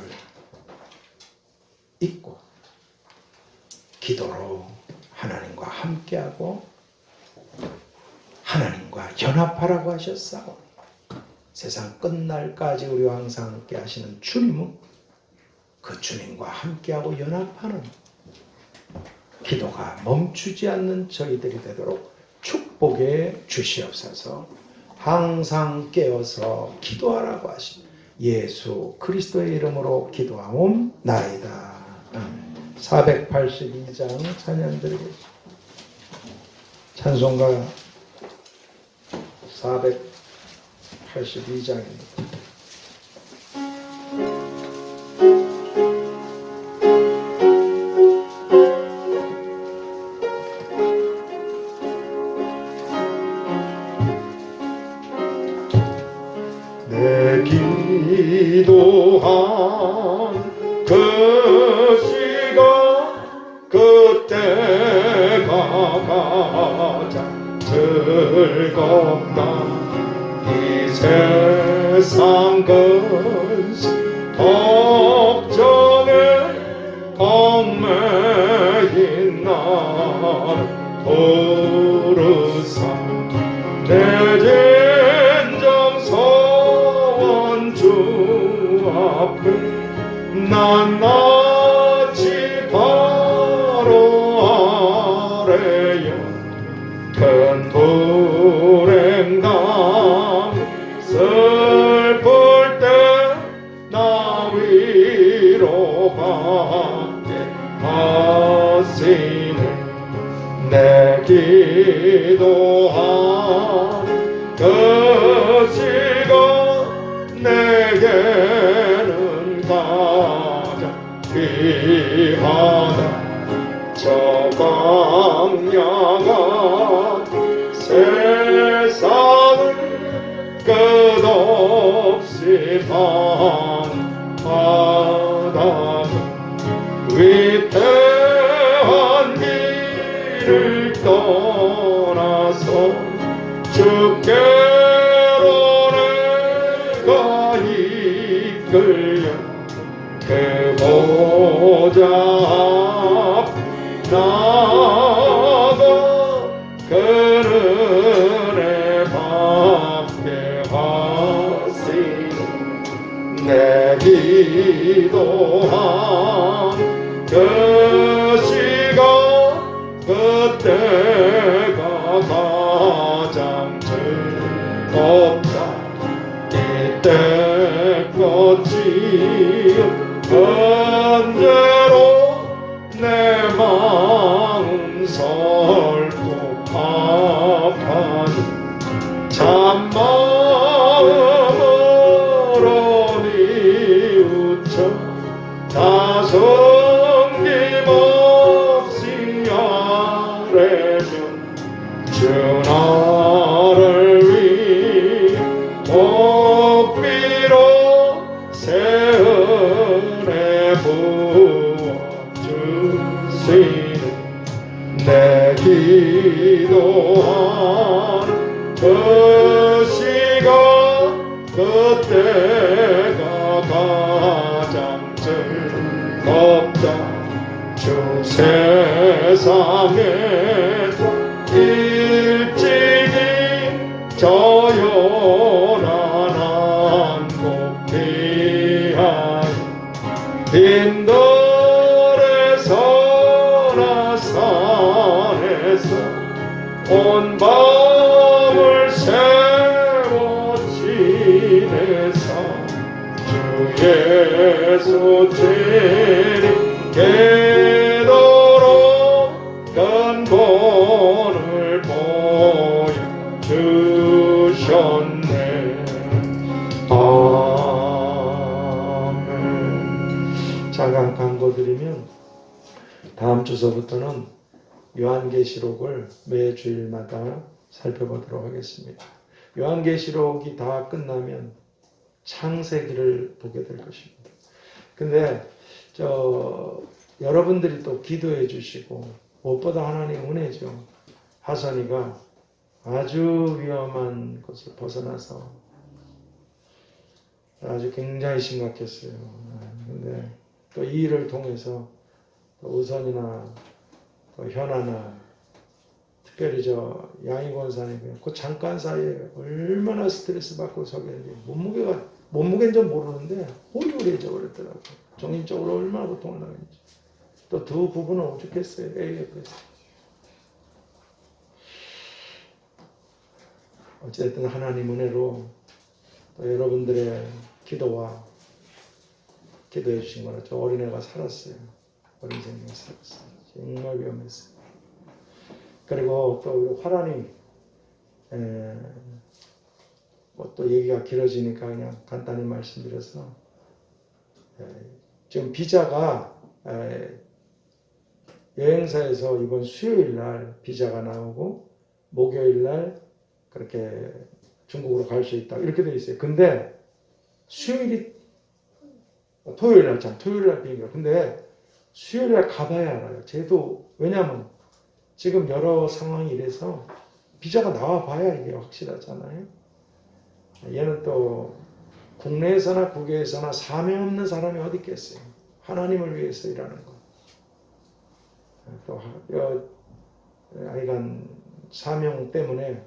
입고 기도로 하나님과 함께하고 하나님과 연합하라고 하셨사오니 세상 끝날까지 우리와 항상 함께 하시는 주님은 그 주님과 함께하고 연합하는 기도가 멈추지 않는 저희들이 되도록 축복해 주시옵소서. 항상 깨어서 기도하라고 하신 예수 그리스도의 이름으로 기도하옵나이다. 482장 찬양 드리겠습니다. 찬송가 482장입니다. 그때가 가장 즐겁다. 이 세상 근심 걱정에 얽매인 나를 부르사 내 진정 소원 주 앞에 낱낱이 바로 아래여 큰 불행당 슬플 때 나 위로받게 하시네. 내 기도한 그 시간 내게는 가장 귀하다. 저 광야가 세상을 끝없이 방황하다. 위태한 길을 떠나서 주께로 내가 이끌려 그 보좌 앞 나아가 그 은혜 받게 하시니 내 기도한 그 시간 그때가 가장 즐겁다. 이때까지 언제로 내 마음 설득하니 참마음으로 뉘우쳐 다섯 김없이 아뢰면 주 나를 위해 복비로 새 은혜 부어주시는 내 기도한 그 시간 그때가 가장 즐겁다. 주 세상에 일찍이 저 요란한 곳 피하여 빈들에서나 산에서 온 밤을 세워 지내사 주 예수 주님께도록 큰 본을 보여주셨네. 아멘. 잠깐 광고 드리면 다음 주서부터는 요한계시록을 매 주일마다 살펴보도록 하겠습니다. 요한계시록이 다 끝나면 창세기를 보게 될 것입니다. 근데 여러분들이 또 기도해 주시고 무엇보다 하나님 은혜죠. 하선이가 아주 위험한 곳을 벗어나서 아주 굉장히 심각했어요. 근데 또 이 일을 통해서 또 우선이나 또 현아나 특별히 저 양희 권사님이 그 잠깐 사이에 얼마나 스트레스 받고 서겠는지 몸무게는 좀 모르는데 오리오리해져 버렸더라고요. 정신적으로 얼마나 고통을 당했는지. 또 두 부부는 오죽했어요. AF에서. 어쨌든 하나님 은혜로 또 여러분들의 기도와 기도해 주신 거라 저 어린애가 살았어요. 어린 생명이 살았어요. 정말 위험했어요. 그리고 또 우리 화란이 뭐 또 얘기가 길어지니까 그냥 간단히 말씀드려서 지금 비자가 여행사에서 이번 수요일 날 비자가 나오고 목요일 날 그렇게 중국으로 갈 수 있다 이렇게 돼 있어요. 근데 수요일이 토요일 날 비행기가 근데 수요일 날 가봐야 알아요. 쟤도 왜냐하면 지금 여러 상황이 이래서 비자가 나와 봐야 이게 확실하잖아요. 얘는 또 국내에서나 국외에서나 사명 없는 사람이 어디 있겠어요. 하나님을 위해서 일하는 거. 또 하여간 사명 때문에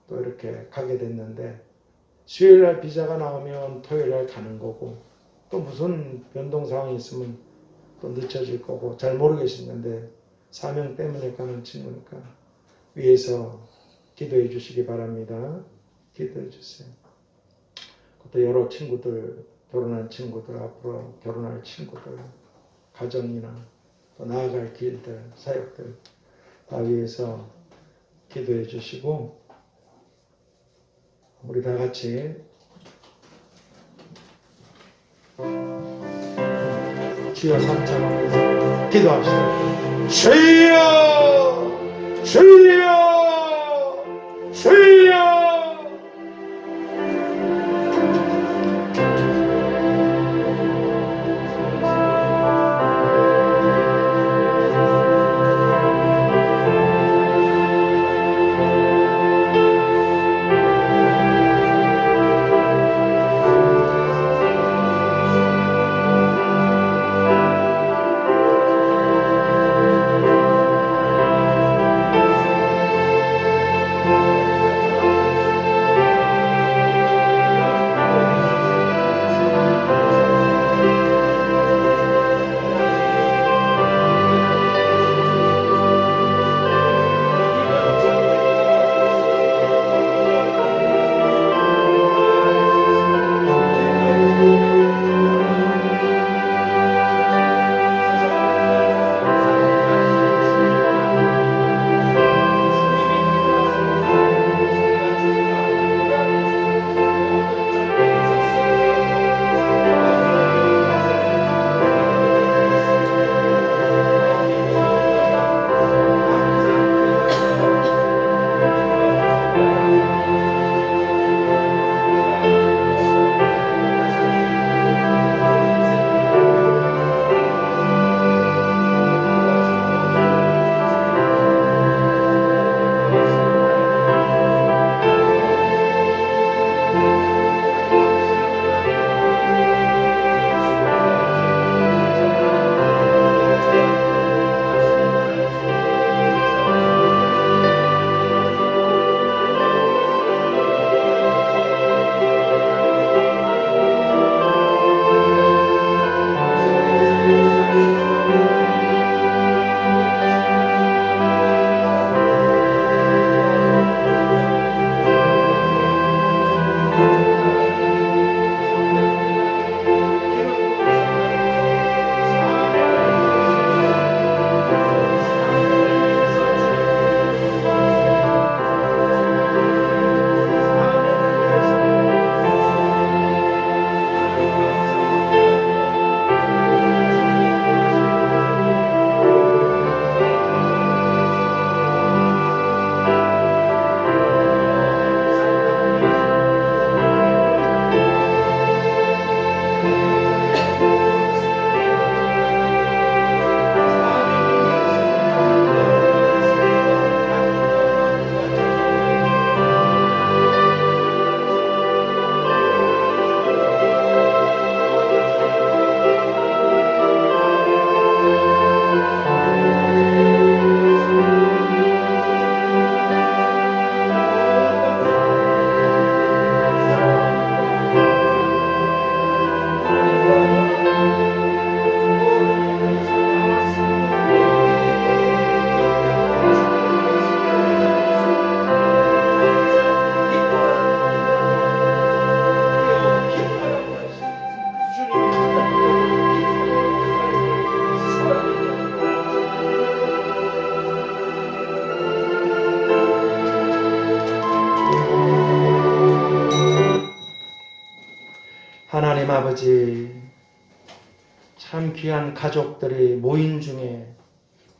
또 이렇게 가게 됐는데 수요일날 비자가 나오면 토요일날 가는 거고 또 무슨 변동 상황이 있으면 또 늦춰질 거고 잘 모르겠는데 사명 때문에 가는 친구니까 위에서 기도해 주시기 바랍니다. 기도해 주세요. 또 여러 친구들, 결혼한 친구들, 앞으로 결혼할 친구들, 가정이나 또 나아갈 길들, 사역들 다 위해서 기도해 주시고 우리 다 같이 주여 삼창하면서 기도합시다. 주여 주여 주여 하나님 아버지, 참 귀한 가족들이 모인 중에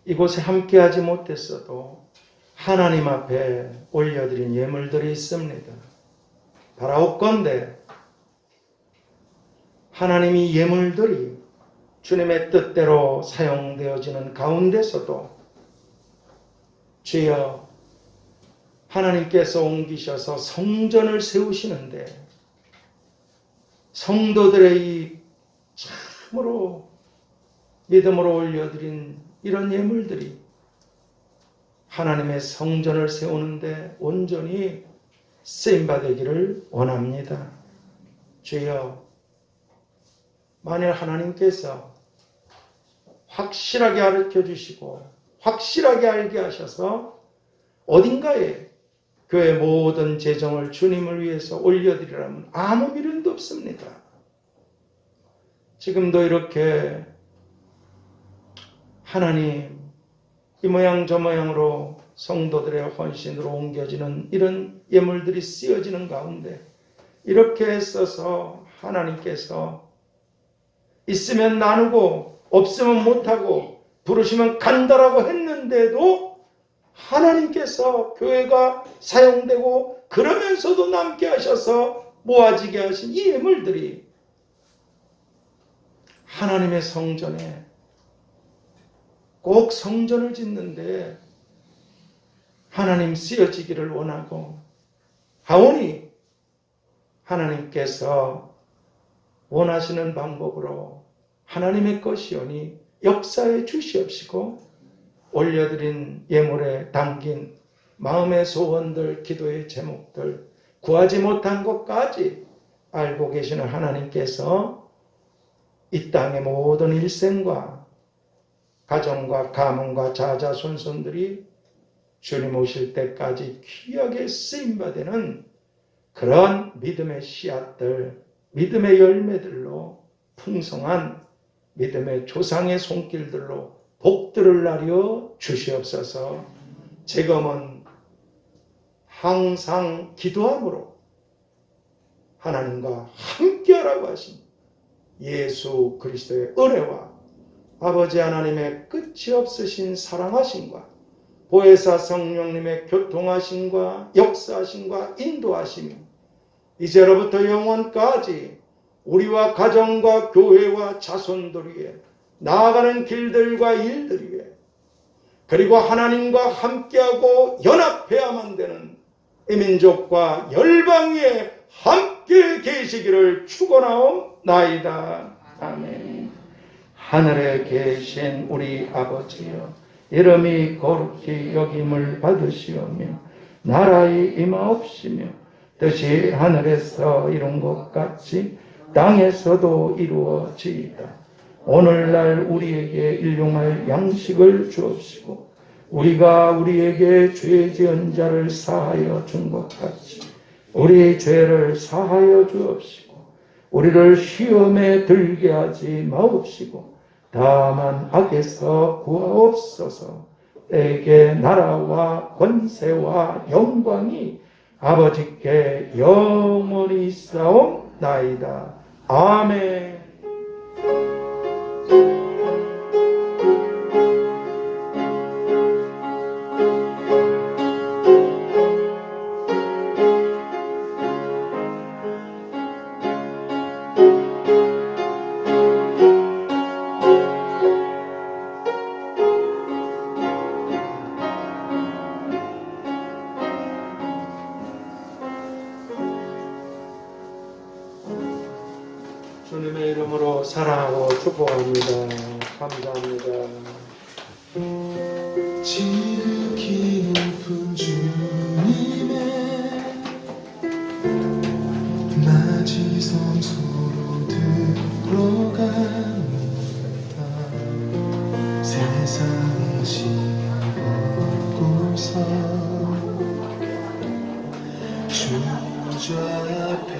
이곳에 함께하지 못했어도 하나님 앞에 올려드린 예물들이 있습니다. 바라옵건대 하나님이 예물들이 주님의 뜻대로 사용되어지는 가운데서도 주여, 하나님께서 옮기셔서 성전을 세우시는데 성도들의 이 참으로 믿음으로 올려드린 이런 예물들이 하나님의 성전을 세우는데 온전히 쓰임받기를 원합니다. 주여, 만일 하나님께서 확실하게 가르쳐 주시고 확실하게 알게 하셔서 어딘가에 교회 모든 재정을 주님을 위해서 올려드리라면 아무 미련도 없습니다. 지금도 이렇게 하나님 이 모양 저 모양으로 성도들의 헌신으로 옮겨지는 이런 예물들이 쓰여지는 가운데 이렇게 써서 하나님께서 있으면 나누고 없으면 못하고 부르시면 간다라고 했는데도 하나님께서 교회가 사용되고 그러면서도 남게 하셔서 모아지게 하신 이 예물들이 하나님의 성전에 꼭 성전을 짓는데 하나님 쓰여지기를 원하고 하오니 하나님께서 원하시는 방법으로 하나님의 것이오니 역사에 주시옵시고 올려드린 예물에 담긴 마음의 소원들, 기도의 제목들, 구하지 못한 것까지 알고 계시는 하나님께서 이 땅의 모든 일생과 가정과 가문과 자자손손들이 주님 오실 때까지 귀하게 쓰임받는 그런 믿음의 씨앗들, 믿음의 열매들로 풍성한 믿음의 조상의 손길들로 복들을 나려 주시옵소서. 지금은 항상 기도함으로 하나님과 함께하라고 하신 예수 그리스도의 은혜와 아버지 하나님의 끝이 없으신 사랑하심과 보혜사 성령님의 교통하심과 역사하심과 인도하심이 이제로부터 영원까지 우리와 가정과 교회와 자손들 위에 나아가는 길들과 일들 위에 그리고 하나님과 함께하고 연합해야만 되는 이 민족과 열방 위에 함께 계시기를 축원하옵나이다. 아멘. 하늘에 계신 우리 아버지여, 이름이 거룩히 여김을 받으시오며 나라의 임하옵시며 뜻이 하늘에서 이룬 것 같이 땅에서도 이루어지이다. 오늘날 우리에게 일용할 양식을 주옵시고 우리가 우리에게 죄 지은 자를 사하여 준 것 같이 우리 죄를 사하여 주옵시고 우리를 시험에 들게 하지 마옵시고 다만 악에서 구하옵소서. 내게 나라와 권세와 영광이 아버지께 영원히 있사옵나이다. 아멘. 주님의 이름으로 사랑하고 축복합니다. 감사합니다. 지극히 높은 주님의 낮이 성소로 들어갑니다. 세상의 시험고서 주 앞에